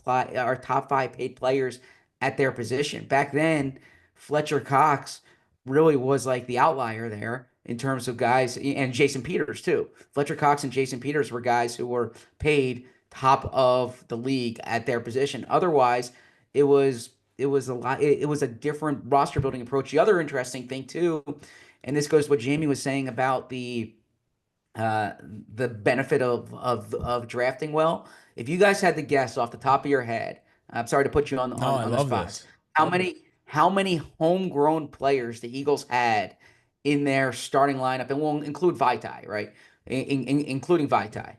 paid players at their position. Back then, Fletcher Cox really was like the outlier there in terms of guys, and Jason Peters too. Fletcher Cox and Jason Peters were guys who were paid top of the league at their position. Otherwise, it was a different roster building approach. The other interesting thing too, and this goes to what Jamie was saying about the benefit of drafting well. If you guys had to guess off the top of your head, I'm sorry to put you on the spot. This. How how many homegrown players the Eagles had in their starting lineup, and we'll include Vitae, right? Including Vitae,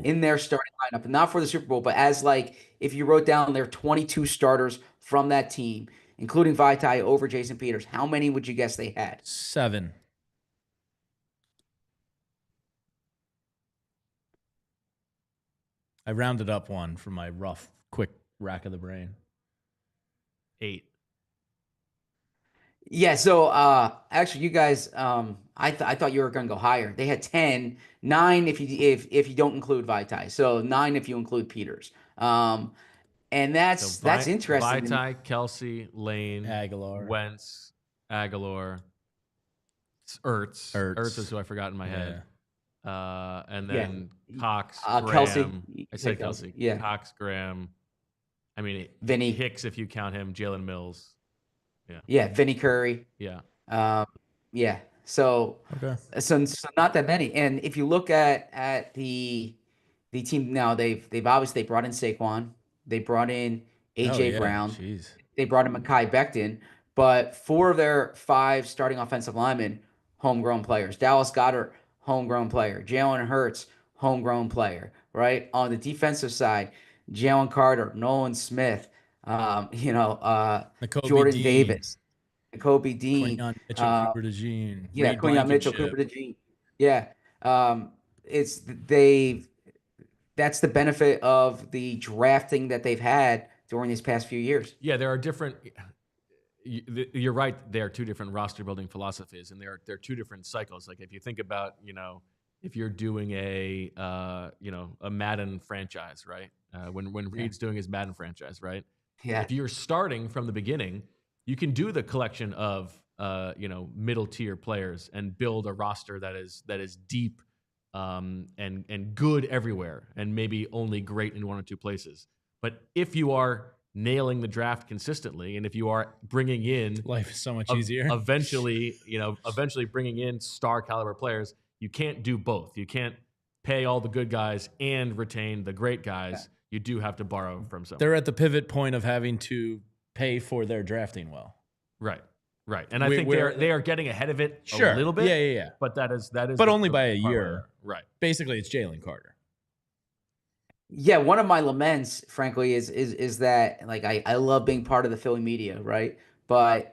in their starting lineup, not for the Super Bowl, but as like if you wrote down their 22 starters from that team, including Vitae over Jason Peters, how many would you guess they had? 7. I rounded up one from my rough, quick rack of the brain. 8. Yeah, so actually you guys I thought you were going to go higher. They had 10, 9 if you don't include Vitae. So 9 if you include Peters. And that's interesting. Vitae, Kelce, Lane, Aguilar, Wentz, Aguilar, Ertz is who I forgot in my head. And then Cox, Graham. Kelce. I said Kelce. Yeah. Cox, Graham. I mean, Vinny Hicks if you count him. Jalen Mills. Yeah. Yeah, Vinny Curry. Yeah. Yeah. So, okay. So not that many. And if you look at the team now, they've obviously brought in Saquon, they brought in AJ Brown, Jeez. they brought in Mekhi Becton, but 4 of their 5 starting offensive linemen, homegrown players. Dallas Goedert, homegrown player. Jalen Hurts, homegrown player. Right on the defensive side, Jalen Carter, Nolan Smith, Jordan Dean. Davis, Kobe Dean, Quinyon Mitchell, Cooper DeJean. Yeah, Quinyon Mitchell, Cooper DeJean. Yeah, that's the benefit of the drafting that they've had during these past few years. Yeah, there are different. You're right. There are 2 different roster building philosophies, and there are 2 different cycles. Like if you think about, if you're doing a Madden franchise, right? When Reed's doing his Madden franchise, right? Yeah. If you're starting from the beginning, you can do the collection of middle tier players and build a roster that is deep and good everywhere, and maybe only great in 1 or 2 places. But if you are nailing the draft consistently, and if you are bringing in, life is so much easier. Eventually bringing in star caliber players, you can't do both. You can't pay all the good guys and retain the great guys. Yeah. You do have to borrow from someone. They're at the pivot point of having to pay for their drafting well. Right. And I think they are getting ahead of it a little bit. Yeah. But that is but only by a year. Right. Basically, it's Jalen Carter. Yeah, one of my laments, frankly, is that like I love being part of the Philly media, right? But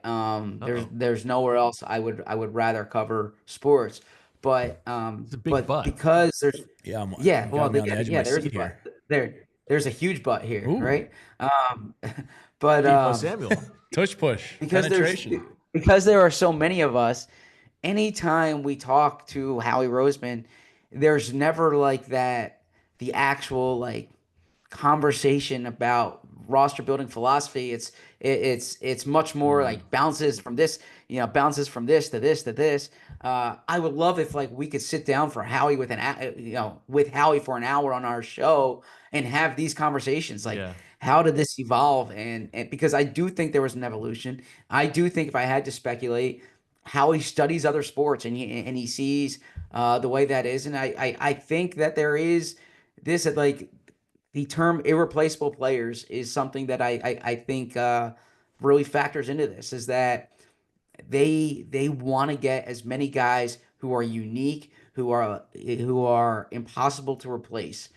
there's nowhere else I would rather cover sports. But it's a big butt. Because there's there's a huge butt here. Ooh. Right? But Samuel. Tush push. Because there are so many of us, anytime we talk to Howie Roseman, there's never like the actual like conversation about roster building philosophy. It's much more like bounces from this to this to this. I would love if like we could sit down for Howie with Howie for an hour on our show and have these conversations. Like, how did this evolve? And because I do think there was an evolution. I do think if I had to speculate, Howie studies other sports and he sees the way that is. And I think that there is this like the term irreplaceable players is something that I think really factors into this, is that they want to get as many guys who are unique, who are impossible to replace,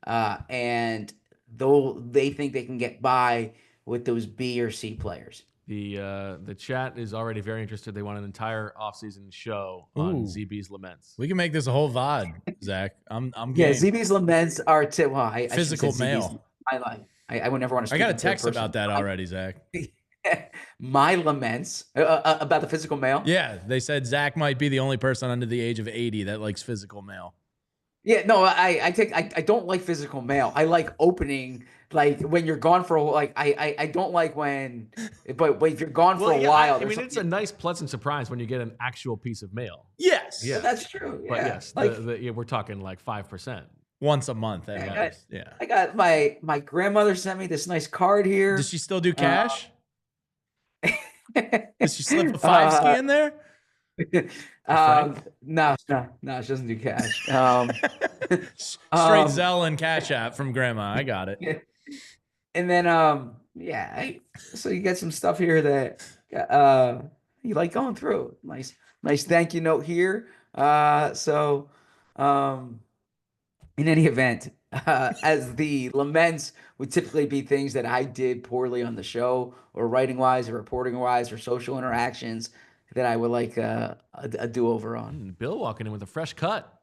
and though they think they can get by with those B or C players. The chat is already very interested. They want an entire offseason show on ZB's laments. We can make this a whole VOD, Zach. I'm game. Yeah, ZB's laments are physical male. I would never want to. I got a text about that already, Zach. My laments about the physical male. Yeah, they said Zach might be the only person under the age of 80 that likes physical male. Yeah, no, I don't like physical male. I like opening, like when you're gone for I don't like when, but if you're gone for a while. I mean, it's a nice, pleasant surprise when you get an actual piece of mail. Yes, yeah, that's true. Yeah. But yes, like, we're talking like 5%. Once a month. I got my grandmother sent me this nice card here. Does she still do cash? Does she slip a 5 ski in there? No, she doesn't do cash. Straight Zelle and Cash App from Grandma. I got it. And then Yeah. So you get some stuff here that you like going through. Nice thank you note here. Um, in any event, as the laments would typically be things that I did poorly on the show, or writing wise, or reporting wise, or social interactions that I would like a do over on. Bill walking in with a fresh cut.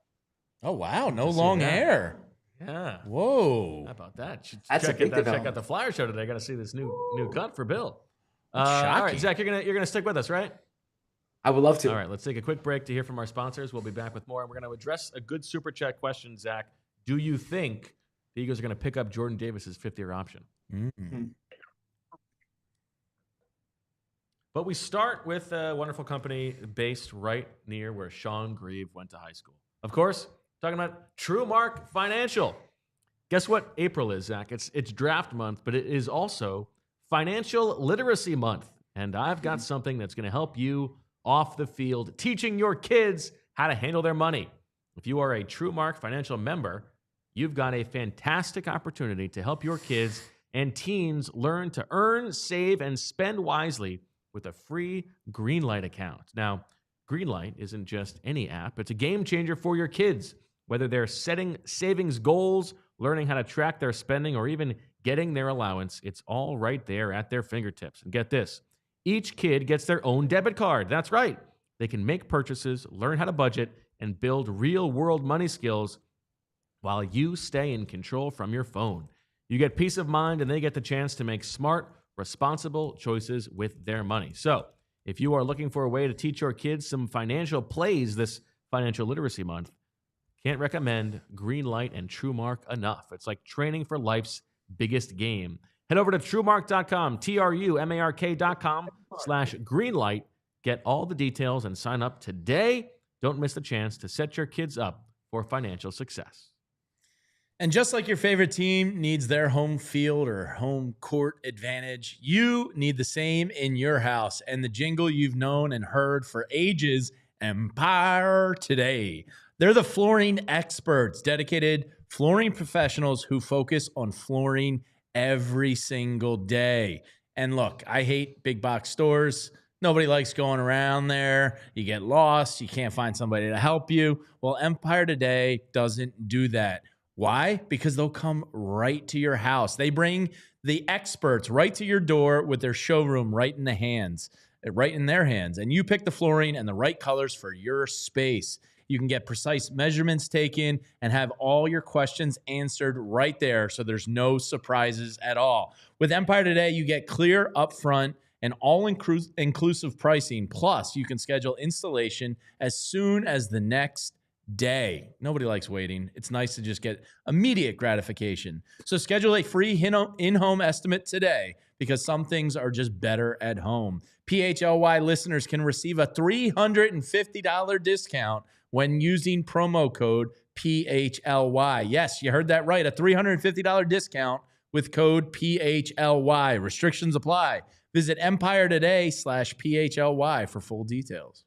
Oh wow, no to see long that. hair. Yeah. Whoa. How about that? Should That's a check big it, check development. out the flyer show today. Got to see this new cut for Bill. All Shocking. right, Zach, you're gonna stick with us, right? I would love to. All right, let's take a quick break to hear from our sponsors. We'll be back with more, and we're going to address a good super chat question, Zach. Do you think the Eagles are going to pick up Jordan Davis's fifth-year option? Mm. But we start with a wonderful company based right near where Sean Grieve went to high school. Of course, talking about TrueMark Financial. Guess what April is, Zach? It's draft month, but it is also Financial Literacy Month. And I've got something that's going to help you off the field, teaching your kids how to handle their money. If you are a TrueMark Financial member, you've got a fantastic opportunity to help your kids and teens learn to earn, save, and spend wisely with a free Greenlight account. Now, Greenlight isn't just any app. It's a game changer for your kids, whether they're setting savings goals, learning how to track their spending, or even getting their allowance. It's all right there at their fingertips. And get this. Each kid gets their own debit card. That's right. They can make purchases, learn how to budget, and build real-world money skills while you stay in control from your phone. You get peace of mind, and they get the chance to make smart, responsible choices with their money. So, if you are looking for a way to teach your kids some financial plays this Financial Literacy Month, can't recommend Greenlight and TrueMark enough. It's like training for life's biggest game. Head over to TrueMark.com, TrueMark.com/Greenlight. Get all the details and sign up today. Don't miss the chance to set your kids up for financial success. And just like your favorite team needs their home field or home court advantage, you need the same in your house. And the jingle you've known and heard for ages, Empire Today. They're the flooring experts, dedicated flooring professionals who focus on flooring every single day. And look, I hate big box stores. Nobody likes going around there. You get lost. You can't find somebody to help you. Well, Empire Today doesn't do that. Why? Because they'll come right to your house. They bring the experts right to your door with their showroom right in their hands. And you pick the flooring and the right colors for your space. You can get precise measurements taken and have all your questions answered right there, so there's no surprises at all. With Empire Today, you get clear, upfront, and all-inclusive pricing. Plus, you can schedule installation as soon as the next day. Nobody likes waiting. It's nice to just get immediate gratification. So schedule a free in-home estimate today, because some things are just better at home. PHLY listeners can receive a $350 discount when using promo code PHLY. Yes, you heard that right. A $350 discount with code PHLY. Restrictions apply. Visit EmpireToday.com/PHLY for full details.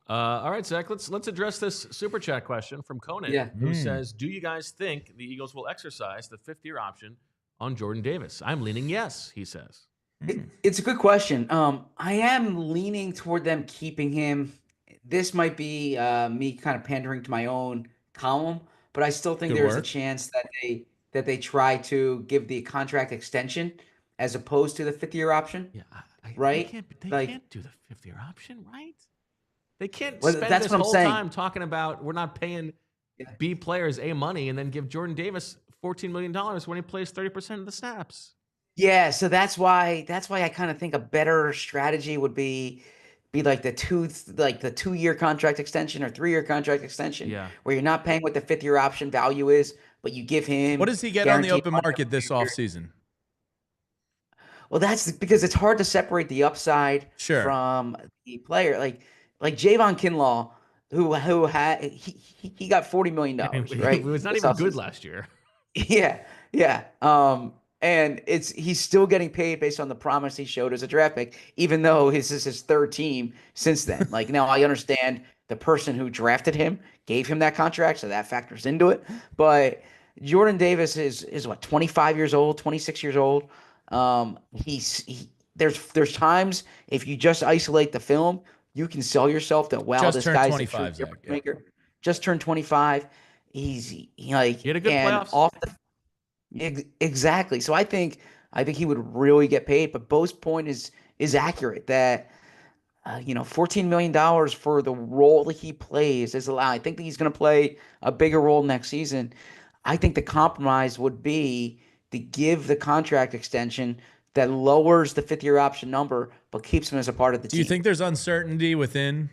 All right, Zach, let's address this super chat question from Conan, who says, do you guys think the Eagles will exercise the fifth-year option on Jordan Davis? I'm leaning yes, he says. It's a good question. I am leaning toward them keeping him. This might be me kind of pandering to my own column, but I still think there's a chance that they try to give the contract extension as opposed to the fifth-year option. Yeah, right? They can't do the fifth-year option, right? They can't Well, spend that's this what I'm whole saying. time talking about we're not paying B players A money and then give Jordan Davis $14 million when he plays 30% of the snaps. Yeah, so that's why I kind of think a better strategy would be like the 2-year contract extension or 3-year contract extension, where you're not paying what the fifth-year option value is, but you give him. What does he get on the open market this offseason? Well, that's because it's hard to separate the upside from the player. Like Javon Kinlaw, who had he got $40 million, right? He was not even good last year. Yeah. And he's still getting paid based on the promise he showed as a draft pick, even though this is his third team since then. Like, now I understand the person who drafted him gave him that contract, so that factors into it. But Jordan Davis is what, 25 years old, 26 years old. There's times if you just isolate the film, you can sell yourself that wow, Just this turned guy's 25, a true Zach, difference yeah. maker. Just turned 25. He had a good and playoffs. off the exactly. So I think he would really get paid. But Bo's point is accurate that $14 million for the role that he plays is allowed. I think that he's going to play a bigger role next season. I think the compromise would be to give the contract extension that lowers the fifth-year option number, but keeps him as a part of the Do team. you think there's uncertainty within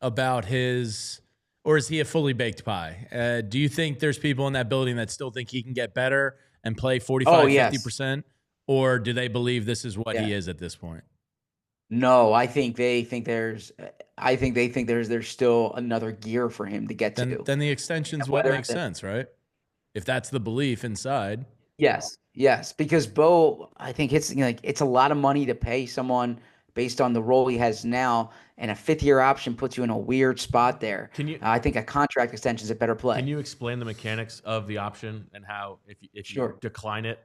about his, or is he a fully baked pie? Do you think there's people in that building that still think he can get better and play 45, yes. 50%? Or do they believe this is what Yeah. he is at this point? No, I think they think there's still another gear for him to get to. Then the extension's what makes sense, right? If that's the belief inside. Yes, because Bo, I think it's a lot of money to pay someone based on the role he has now, and a fifth-year option puts you in a weird spot there. I think a contract extension is a better play. Can you explain the mechanics of the option and how if Sure. you decline it,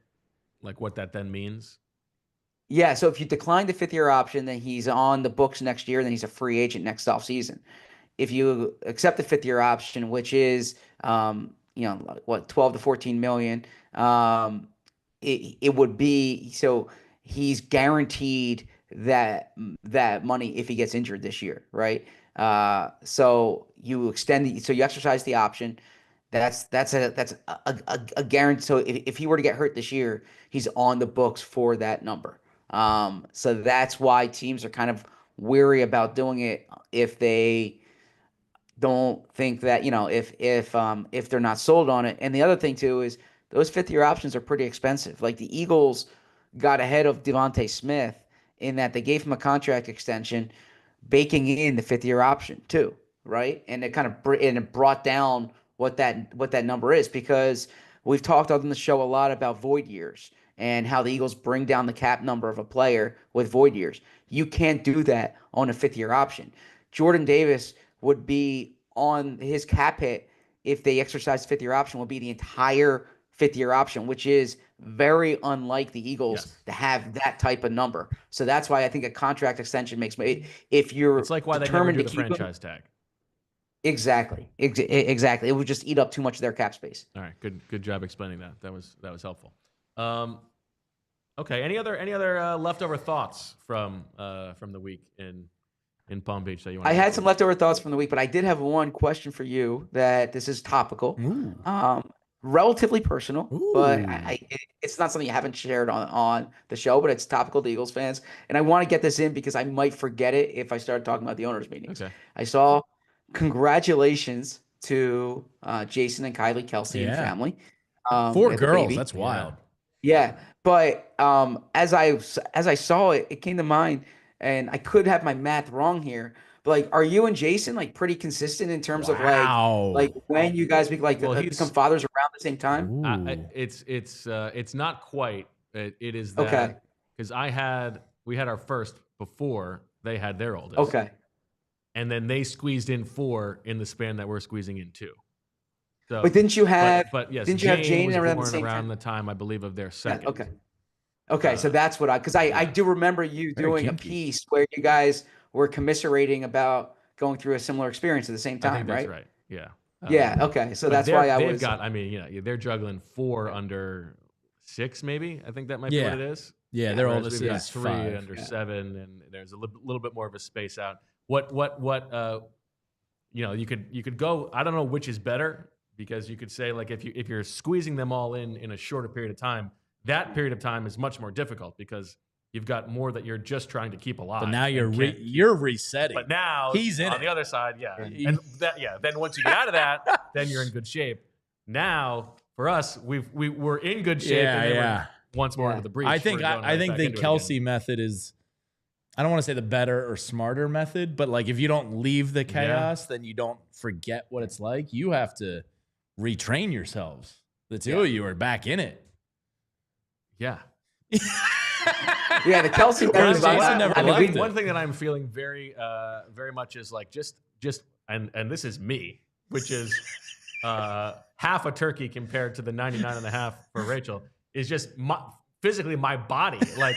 like what that then means? Yeah, so if you decline the fifth-year option, then he's on the books next year, then he's a free agent next offseason. If you accept the fifth-year option, which is 12 to 14 million, it would be so he's guaranteed that money if he gets injured this year, right? So you exercise the option. That's a guarantee. So if he were to get hurt this year, he's on the books for that number. So that's why teams are kind of weary about doing it if they don't think that if they're not sold on it. And the other thing too is those fifth-year options are pretty expensive. Like the Eagles got ahead of Devontae Smith in that they gave him a contract extension, baking in the fifth-year option too, right? And it brought down what that number is, because we've talked on the show a lot about void years and how the Eagles bring down the cap number of a player with void years. You can't do that on a fifth-year option. Jordan Davis would be on his cap hit if they exercise the fifth-year option, would be the entire fifth-year option, which is very unlike the Eagles to have that type of number. So that's why I think a contract extension makes if you're it's like why they never do the franchise tag. Exactly. It would just eat up too much of their cap space. All right, good job explaining that. That was helpful. Okay, any other leftover thoughts from the week in Palm Beach that you want? I had some leftover thoughts from the week, but I did have one question for you. That this is topical, relatively personal, but it's not something you haven't shared on the show, but it's topical to Eagles fans, and I want to get this in because I might forget it if I start talking about the owners' meetings. Okay. I saw congratulations to Jason and Kylie Kelce and family. 4 girls, that's wild. Yeah, but as I saw it, it came to mind, and I could have my math wrong here, but like, are you and Jason like pretty consistent in terms of like when you guys become fathers around the same time? It's not quite. It is that because we had our first before they had their oldest. Okay. And then they squeezed in 4 in the span that we're squeezing in 2. So, but didn't you have? But yes, didn't you have Jane was around the time I believe of their second? Yeah, okay. So that's what I do remember you doing a piece where you guys were commiserating about going through a similar experience at the same time, I think that's right? Yeah. Yeah. Okay. So that's why they've got. I mean, they're juggling 4 under 6, maybe. I think that might be what it is. Yeah, their oldest is 3 5. under 7, and there's a little bit more of a space out. What you could go. I don't know which is better, because you could say like if you're squeezing them all in a shorter period of time, that period of time is much more difficult because you've got more that you're just trying to keep alive. But now you're resetting. But now he's in on the other side, and then once you get out of that, then you're in good shape. Now for us, we're in good shape. And then we're once more into the breach. I think the Kelce method is. I don't want to say the better or smarter method, but like if you don't leave the chaos, then you don't forget what it's like. You have to retrain yourselves. The two of you are back in it. Yeah. Yeah, the Kelce one thing that I'm feeling very much is like just and this is me, which is half a turkey compared to the 99.5 for Rachel, is just physically my body, like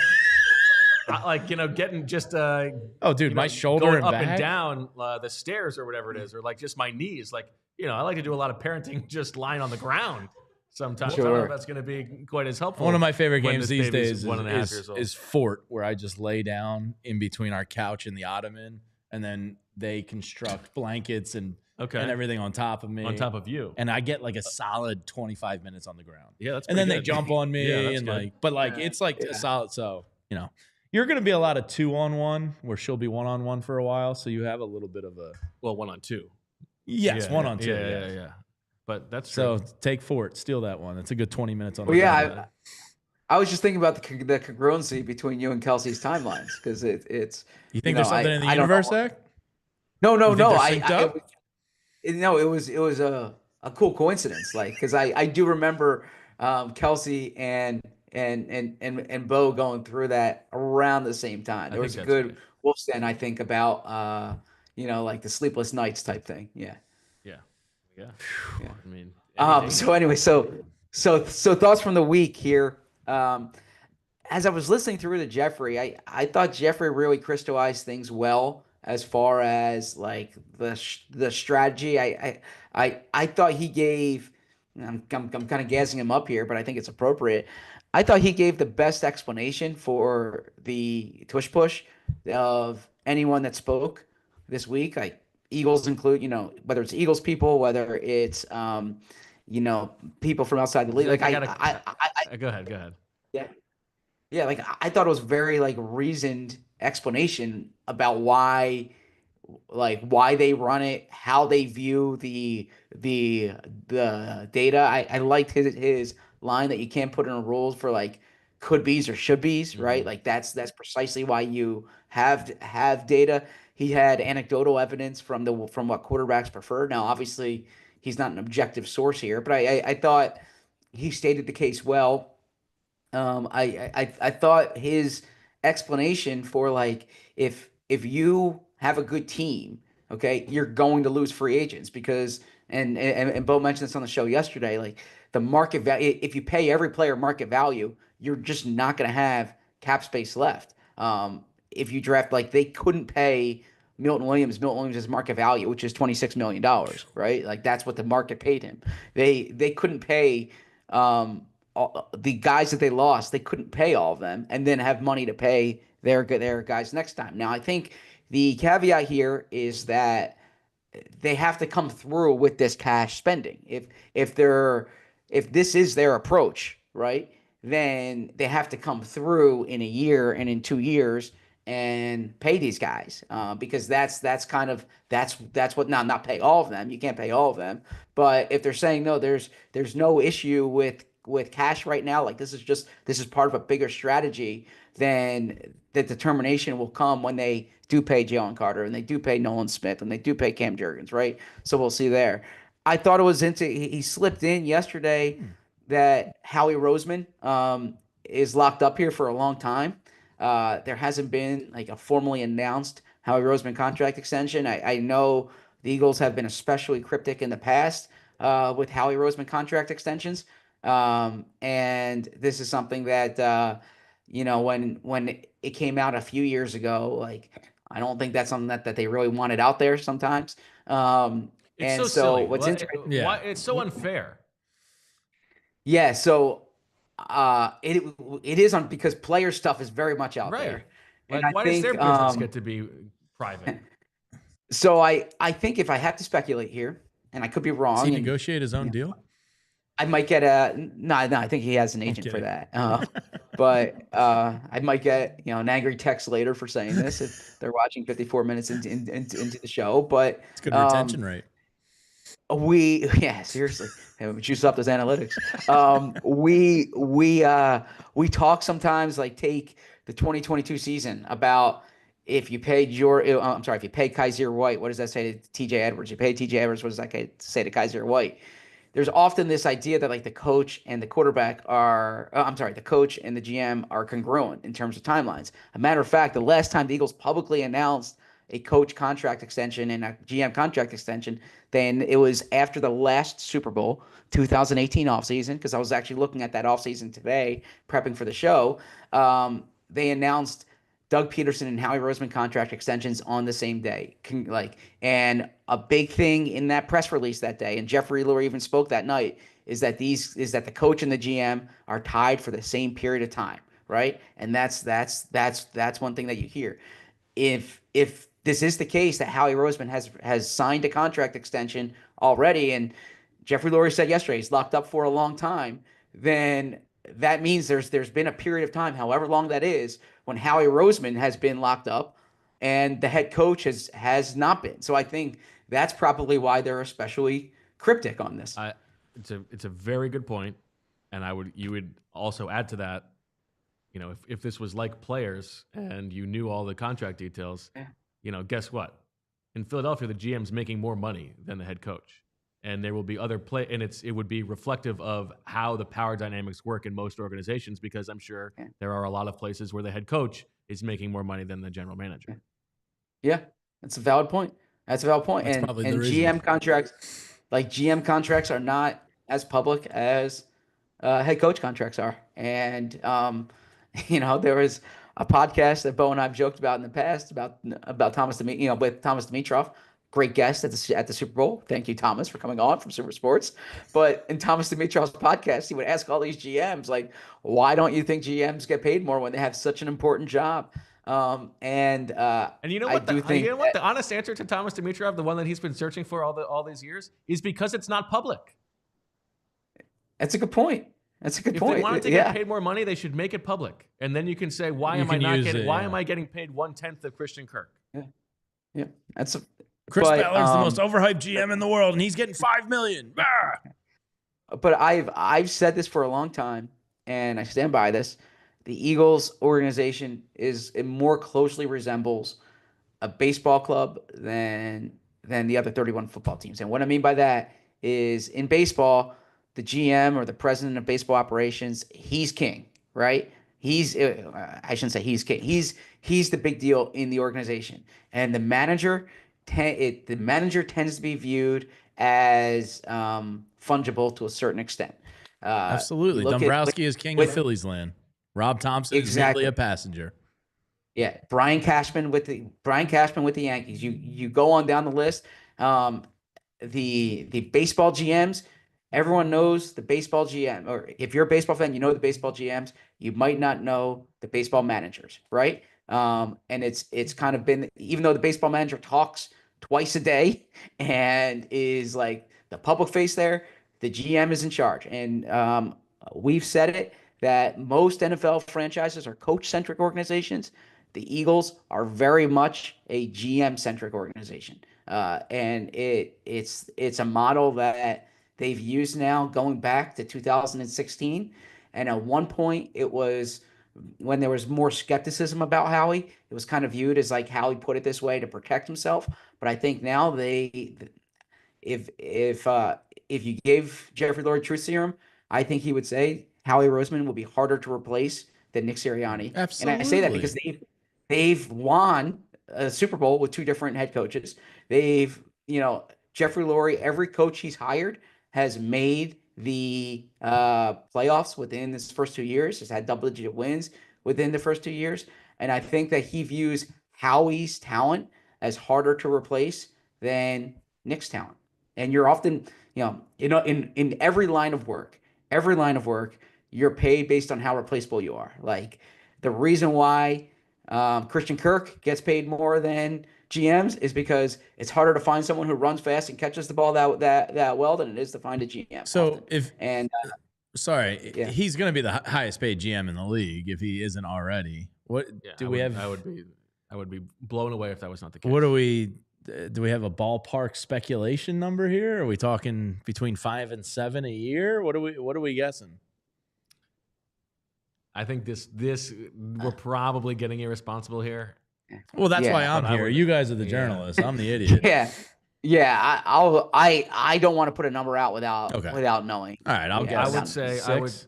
getting just oh, dude, my shoulder going and up back and down the stairs or whatever it is, or like just my knees. Like I like to do a lot of parenting just lying on the ground sometimes. I don't know if that's going to be quite as helpful. One of my favorite when games this these baby's days 1.5 years old. is Fort, where I just lay down in between our couch and the ottoman, and then they construct blankets and everything on top of me, on top of you, and I get like a solid 25 minutes on the ground. Yeah, that's and then pretty they good. jump on me, Yeah, that's and good. it's like a solid. So you're going to be a lot of 2-on-1, where she'll be 1-on-1 for a while, so you have a little bit of a 1-on-2. Yes, 1-on-2. Yeah. But that's so true. take Fort, steal that one. It's a good 20 minutes on. Well, yeah, I was just thinking about the congruency between you and Kelsey's timelines, because it's. You think there's something in the universe, Zach? No. It was a cool coincidence, like, because I do remember Kelce and Bo going through that around the same time. There was a good Wolf's Den, I think, about like the sleepless nights type thing. Yeah. I mean, so anyway, so thoughts from the week here. As I was listening through to Jeffrey, I thought Jeffrey really crystallized things well as far as like the strategy. I thought he gave. I'm kind of gassing him up here, but I think it's appropriate. I thought he gave the best explanation for the Tush Push of anyone that spoke this week. Like Eagles include, whether it's Eagles people, whether it's people from outside the league. Like go ahead. Yeah. Like I thought it was very like reasoned explanation about why they run it, how they view the data. I liked his line that you can't put in rules for like could be's or should be's, right? Like that's precisely why you have data. He had anecdotal evidence from what quarterbacks prefer. Now, obviously, he's not an objective source here, but I thought he stated the case well. I thought his explanation for like if you have a good team, okay, you're going to lose free agents because and Bo mentioned this on the show yesterday, like the market value, if you pay every player market value, you're just not going to have cap space left. If you draft, like they couldn't pay Milton Williams market value, which is $26 million, right? Like that's what the market paid him. They couldn't pay the guys that they lost. They couldn't pay all of them and then have money to pay their guys next time. Now, I think the caveat here is that they have to come through with this cash spending. If this is their approach, right, then they have to come through in a year and in 2 years and pay these guys because that's what not pay all of them. You can't pay all of them. But if they're saying no, there's no issue with cash right now, like this is part of a bigger strategy, then the determination will come when they do pay Jalen Carter and they do pay Nolan Smith and they do pay Cam Jurgens, right? So we'll see there. I thought it was he slipped in yesterday that Howie Roseman is locked up here for a long time. There hasn't been like a formally announced Howie Roseman contract extension. I know the Eagles have been especially cryptic in the past with Howie Roseman contract extensions. And this is something that, when it came out a few years ago, like, I don't think that's something that they really wanted out there sometimes. It's silly. What's interesting. Yeah. It's so unfair. Yeah. So, it is on because player stuff is very much out there. Like, and why does their business get to be private? So I think if I have to speculate here, and I could be wrong. Does he negotiate his own deal? I might get no, I think he has an agent for that. But I might get an angry text later for saying this if they're watching 54 minutes into the show. But it's good retention rate. Seriously, juice up those analytics. We talk sometimes, like take the 2022 season about if you paid if you pay Kaiser White, what does that say to TJ Edwards? You pay TJ Edwards, what does that say to Kaiser White? There's often this idea that like the coach and the quarterback the coach and the GM are congruent in terms of timelines. A matter of fact, the last time the Eagles publicly announced a coach contract extension and a GM contract extension than it was after the last Super Bowl, 2018 offseason, because I was actually looking at that offseason today, prepping for the show. They announced Doug Peterson and Howie Roseman contract extensions on the same day. And a big thing in that press release that day, and Jeffrey Lurie even spoke that night, is that the coach and the GM are tied for the same period of time, right? And that's one thing that you hear. If this is the case that Howie Roseman has signed a contract extension already, and Jeffrey Lurie said yesterday he's locked up for a long time, then that means there's been a period of time, however long that is, when Howie Roseman has been locked up and the head coach has not been. So I think that's probably why they're especially cryptic on this. It's a very good point, and you would also add to that, if this was like players and you knew all the contract details, guess what? In Philadelphia, the GM's making more money than the head coach. And there will be other and it would be reflective of how the power dynamics work in most organizations, because I'm sure there are a lot of places where the head coach is making more money than the general manager. Yeah, that's a valid point. That's and GM contracts are not as public as head coach contracts are. And there was a podcast that Bo and I've joked about in the past about Thomas with Thomas Dimitroff. Great guest at the Super Bowl. Thank you, Thomas, for coming on from Super Sports. But in Thomas Dimitroff's podcast, he would ask all these GMs, like, why don't you think GMs get paid more when they have such an important job? And you know what? The honest answer to Thomas Dimitroff, the one that he's been searching for all these years, is because it's not public. That's a good point. If they wanted to get paid more money, they should make it public, and then you can say, why am I getting paid 1/10 of Christian Kirk? Yeah. Chris Ballard's the most overhyped GM in the world, and he's getting $5 million. But I've said this for a long time, and I stand by this. The Eagles organization it more closely resembles a baseball club than the other 31 football teams. And what I mean by that is, in baseball, the GM or the president of baseball operations, he's king, right? I shouldn't say he's king. He's the big deal in the organization, and the manager tends to be viewed as fungible to a certain extent. Absolutely. Dombrowski is king of Phillies land. Rob Thompson is simply a passenger. Yeah, Brian Cashman with the Yankees. You go on down the list. The baseball GMs, everyone knows the baseball GM. Or if you're a baseball fan, you know the baseball GMs. You might not know the baseball managers, right? And it's kind of been, even though the baseball manager talks twice a day and is like the public face there, the GM is in charge. And we've said it, that most NFL franchises are coach-centric organizations. The Eagles are very much a GM-centric organization. And it's a model that they've used now going back to 2016. And at one point, it was, when there was more skepticism about Howie, it was kind of viewed as like Howie put it this way to protect himself. But I think now if you gave Jeffrey Lurie truth serum, I think he would say Howie Roseman will be harder to replace than Nick Sirianni. Absolutely. And I say that because they've won a Super Bowl with two different head coaches. Jeffrey Lurie, every coach he's hired has made the playoffs within his first 2 years, has had double-digit wins within the first 2 years. And I think that he views Howie's talent as harder to replace than Nick's talent. And you're often, in every line of work, you're paid based on how replaceable you are. Like, the reason why Christian Kirk gets paid more than GMs is because it's harder to find someone who runs fast and catches the ball that well than it is to find a GM. So often. He's going to be the highest paid GM in the league if he isn't already. I would be blown away if that was not the case. What do we have a ballpark speculation number here? Are we talking between 5 and 7 a year? What are we guessing? I think we're probably getting irresponsible here. Well, that's why I'm here. You guys are the journalists. I'm the idiot. I don't want to put a number out without knowing. All right, I'll guess. I would say 6.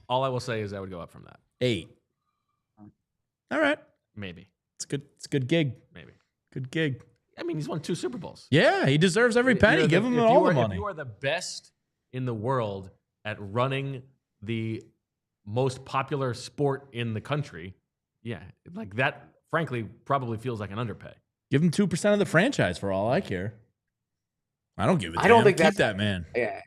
All I will say is I would go up from that. 8. All right, maybe. It's good. It's a good gig. Maybe. Good gig. I mean, he's won 2 Super Bowls. Yeah, he deserves every penny. Give him all the money. If you are the best in the world at running the most popular sport in the country, yeah, like that, frankly, probably feels like an underpay. Give him 2% of the franchise for all I care. I don't give a damn. I don't think Keep that's that man. Yeah.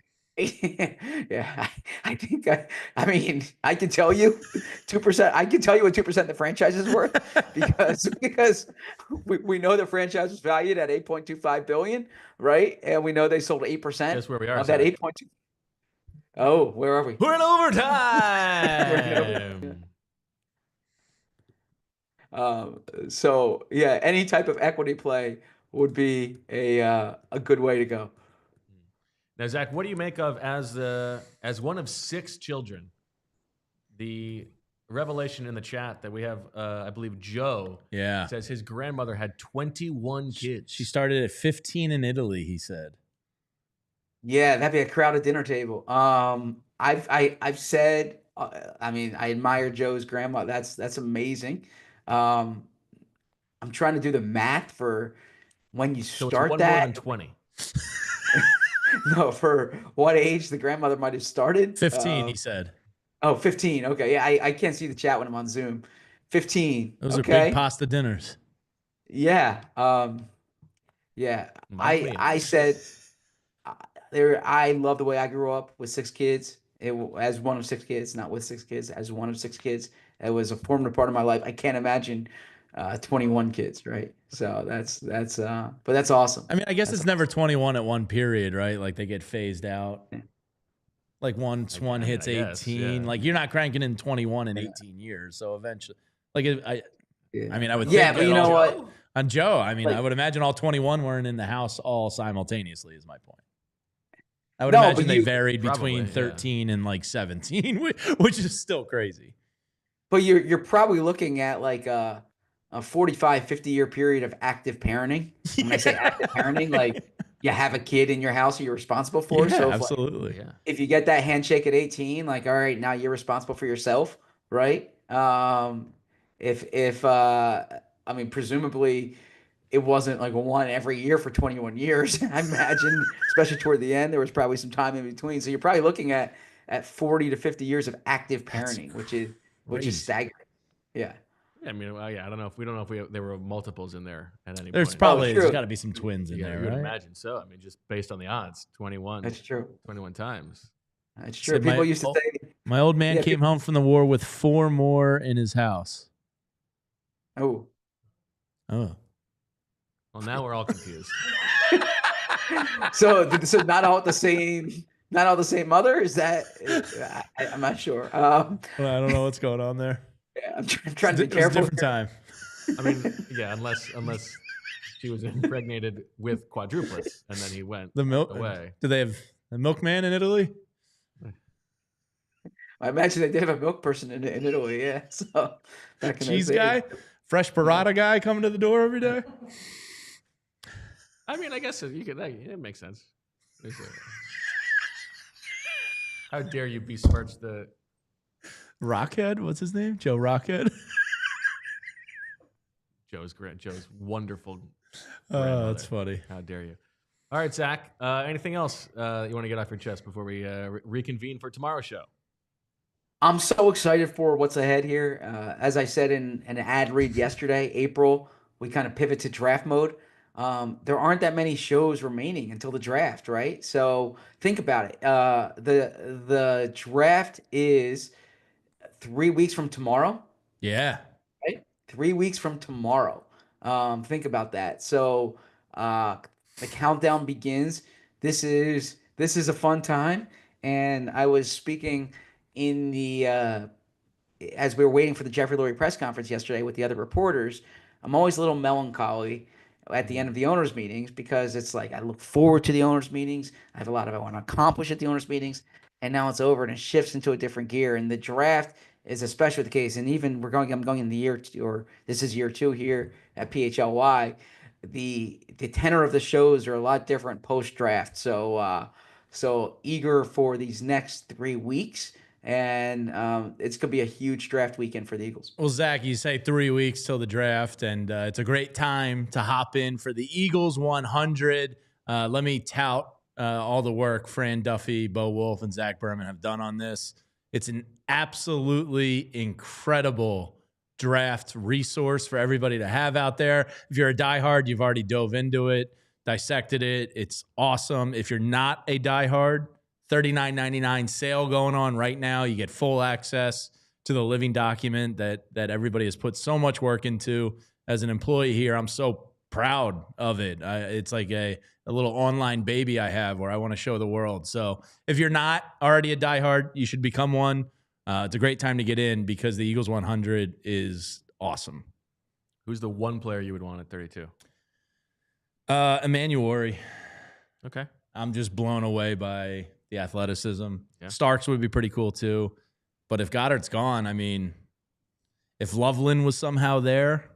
Yeah, I think I mean I can tell you 2%. I can tell you what 2% the franchise is worth because we know the franchise was valued at 8.25 billion, right? And we know they sold 8% That's where we are. of that 8.2. Oh, where are we? We're in overtime. So yeah, any type of equity play would be a good way to go. Now, Zach, what do you make of as one of 6 children? The revelation in the chat that we have, I believe Joe says his grandmother had 21 kids. She started at 15 in Italy, he said. Yeah, that'd be a crowded dinner table. I've said, I mean, I admire Joe's grandma. That's amazing. I'm trying to do the math for when you So start it's one that. more than 20. No, for what age the grandmother might have started? 15, he said. Oh, 15. Okay. Yeah, I can't see the chat when I'm on Zoom. 15. Those okay. are big pasta dinners. Yeah. Yeah. I said I love the way I grew up with 6 kids. As one of 6 kids, not with 6 kids, as one of 6 kids. It was a formative part of my life. I can't imagine 21 kids, right? So that's but that's awesome. I mean, I guess That's it's never 21 at one period, right? Like they get phased out. Yeah. Like once one hits I guess, 18, yeah. like you're not cranking in 21 in 18 years. So eventually, like I mean, I would Yeah, think but you know what? on Joe, I mean, Like- I would imagine all 21 weren't in the house all simultaneously. Is my point. I would No, imagine but they you- varied Probably, between yeah. 13 and like 17, which is still crazy. But you're probably looking at like a 45, 50-year period of active parenting. When I say active parenting, like you have a kid in your house that you're responsible for. Yeah, So absolutely. Yeah. if you get that handshake at 18, like, all right, now you're responsible for yourself, right? I mean, presumably it wasn't like one every year for 21 years. I imagine, especially toward the end, there was probably some time in between. So you're probably looking at 40 to 50 years of active parenting, which is crazy. staggering. Yeah. I mean, well, yeah, I don't know if there were multiples in there at any There's point. probably true. there's got to be some twins in Yeah, there, you would right? imagine so. I mean, just based on the odds, 21. That's true. 21 times. That's true. Said People used to say, My old man Yeah, came home from the war with 4 more in his house. oh, Oh. Well, now we're all confused. so not all the same mother? Is that, I'm not sure. Well, I don't know what's going on there. Yeah, I'm trying to be It was a careful. different time. I mean, yeah, unless she was impregnated with quadruplets and then he went The milk away. Do they have a milkman in Italy? I imagine they did have a milk person in Italy, yeah. So back in those Cheese days. guy? Fresh burrata guy coming to the door every day? I mean, I guess it makes sense. How dare you besmirch the Rockhead? What's his name? Joe Rockhead? Joe's wonderful. Oh, that's grandmother. funny. How dare you? All right, Zach. Anything else you want to get off your chest before we reconvene for tomorrow's show? I'm so excited for what's ahead here. As I said in an ad read yesterday, April, we kind of pivot to draft mode. There aren't that many shows remaining until the draft, right? So think about it. The draft is 3 weeks from tomorrow. Yeah. Right? 3 weeks from tomorrow. Think about that. So the countdown begins. This is a fun time. And I was speaking in the as we were waiting for the Jeffrey Lurie press conference yesterday with the other reporters. I'm always a little melancholy at the end of the owners' meetings because it's like I look forward to the owners' meetings. I have a lot of I want to accomplish at the owners' meetings, and now it's over and it shifts into a different gear. And the draft is especially the case. And even I'm going in the year 2, or this is year 2 here at PHLY. The tenor of the shows are a lot different post draft. So eager for these next 3 weeks and it's going to be a huge draft weekend for the Eagles. Well, Zach, you say 3 weeks till the draft, and it's a great time to hop in for the Eagles 100. Let me tout all the work Fran Duffy, Bo Wulf, and Zach Berman have done on this. It's an absolutely incredible draft resource for everybody to have out there. If you're a diehard, you've already dove into it, dissected it. It's awesome. If you're not a diehard, $39.99 sale going on right now. You get full access to the living document that everybody has put so much work into. As an employee here, I'm so proud of it. It's like a little online baby I have where I want to show the world. So if you're not already a diehard, you should become one. It's a great time to get in because the Eagles 100 is awesome. Who's the one player you would want at 32? Emmanuel. Okay. I'm just blown away by the athleticism. Yeah. Starks would be pretty cool too. But if Goddard's gone, I mean, if Loveland was somehow there,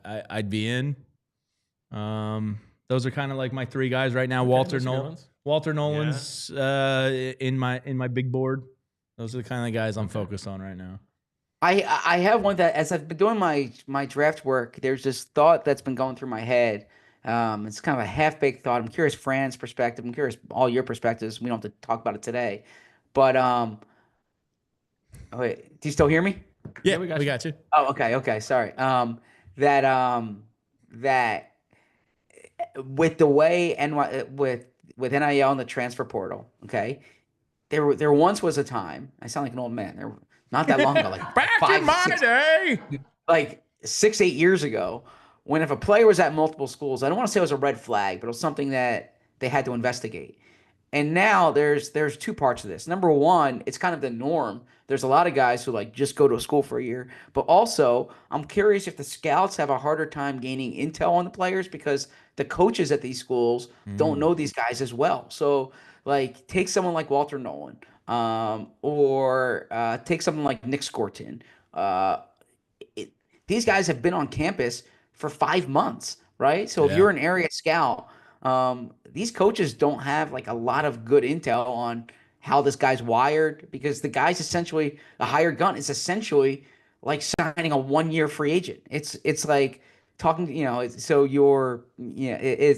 I'd be in. Those are kind of like my three guys right now. Okay, Walter Nolan's in my big board. Those are the kind of guys I'm focused on right now. I have one that, as I've been doing my draft work, there's this thought that's been going through my head. It's kind of a half-baked thought. I'm curious Fran's perspective. I'm curious all your perspectives. We don't have to talk about it today. But wait, do you still hear me? Yeah, we got you. Oh, okay, sorry. That with the way with NIL and the transfer portal, okay, there once was a time. I sound like an old man. There not that long ago, like back in my day, like 6-8 years ago, when if a player was at multiple schools, I don't want to say it was a red flag, but it was something that they had to investigate. And now there's two parts of this. Number one, it's kind of the norm. There's a lot of guys who like just go to a school for a year. But also, I'm curious if the scouts have a harder time gaining intel on the players because the coaches at these schools don't know these guys as well. So like take someone like Walter Nolan, or take someone like Nick Sirianni. These guys have been on campus for 5 months, right? So if you're an area scout, these coaches don't have like a lot of good intel on how this guy's wired because the guy's essentially a hired gun. It's essentially like signing a 1-year free agent. It's like talking, so you're,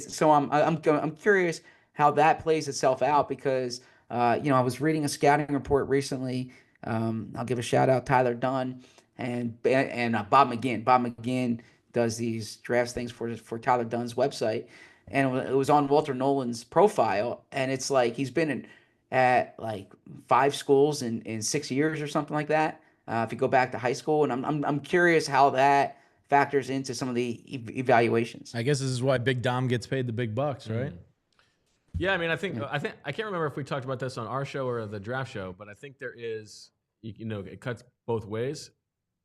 so I'm curious how that plays itself out because, I was reading a scouting report recently. I'll give a shout out Tyler Dunn and Bob McGinn. Bob McGinn does these drafts things for Tyler Dunn's website. And it was on Walter Nolan's profile. And it's like he's been at like 5 schools in 6 years or something like that. If you go back to high school. And I'm curious how that factors into some of the evaluations. I guess this is why Big Dom gets paid the big bucks, right? Yeah, I mean, I think I can't remember if we talked about this on our show or the draft show, but I think there is, it cuts both ways.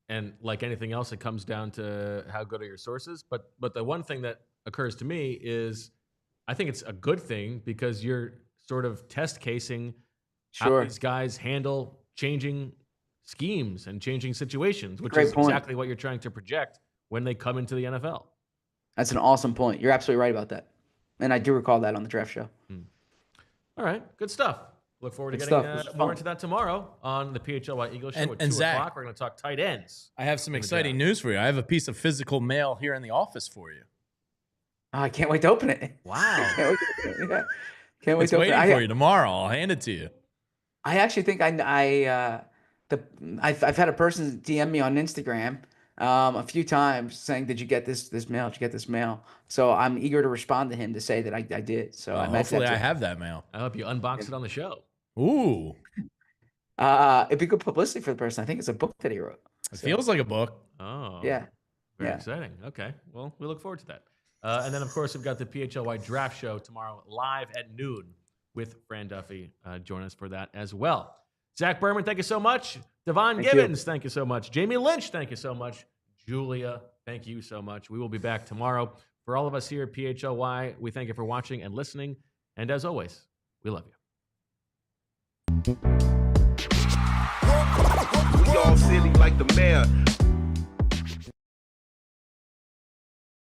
And like anything else, it comes down to how good are your sources. But the one thing that occurs to me is I think it's a good thing because you're sort of test casing how these guys handle changing schemes and changing situations, which is exactly what you're trying to project when they come into the NFL. That's an awesome point. You're absolutely right about that. And I do recall that on the draft show. All right, good stuff. Look forward to getting more into that tomorrow on the PHLY Eagles Show at 2 Zach, o'clock. We're going to talk tight ends. I have some exciting news for you. I have a piece of physical mail here in the office for you. Oh, I can't wait to open it. Wow. Can't wait to open it. It's waiting for you tomorrow. I'll hand it to you. I actually think I've had a person DM me on Instagram a few times saying, "Did you get this mail? Did you get this mail?" So I'm eager to respond to him to say that I did. So hopefully I have that mail. I hope you unbox it on the show. Ooh. It'd be good publicity for the person. I think it's a book that he wrote. It feels like a book. Oh. Yeah. Very exciting. Okay. Well, we look forward to that. And then, of course, we've got the PHLY draft show tomorrow live at noon with Fran Duffy. Join us for that as well. Zach Berman, thank you so much. Devon Gibbons, thank you so much. Jamie Lynch, thank you so much. Julia, thank you so much. We will be back tomorrow. For all of us here at PHLY, we thank you for watching and listening. And as always, we love you. We all silly like the mayor.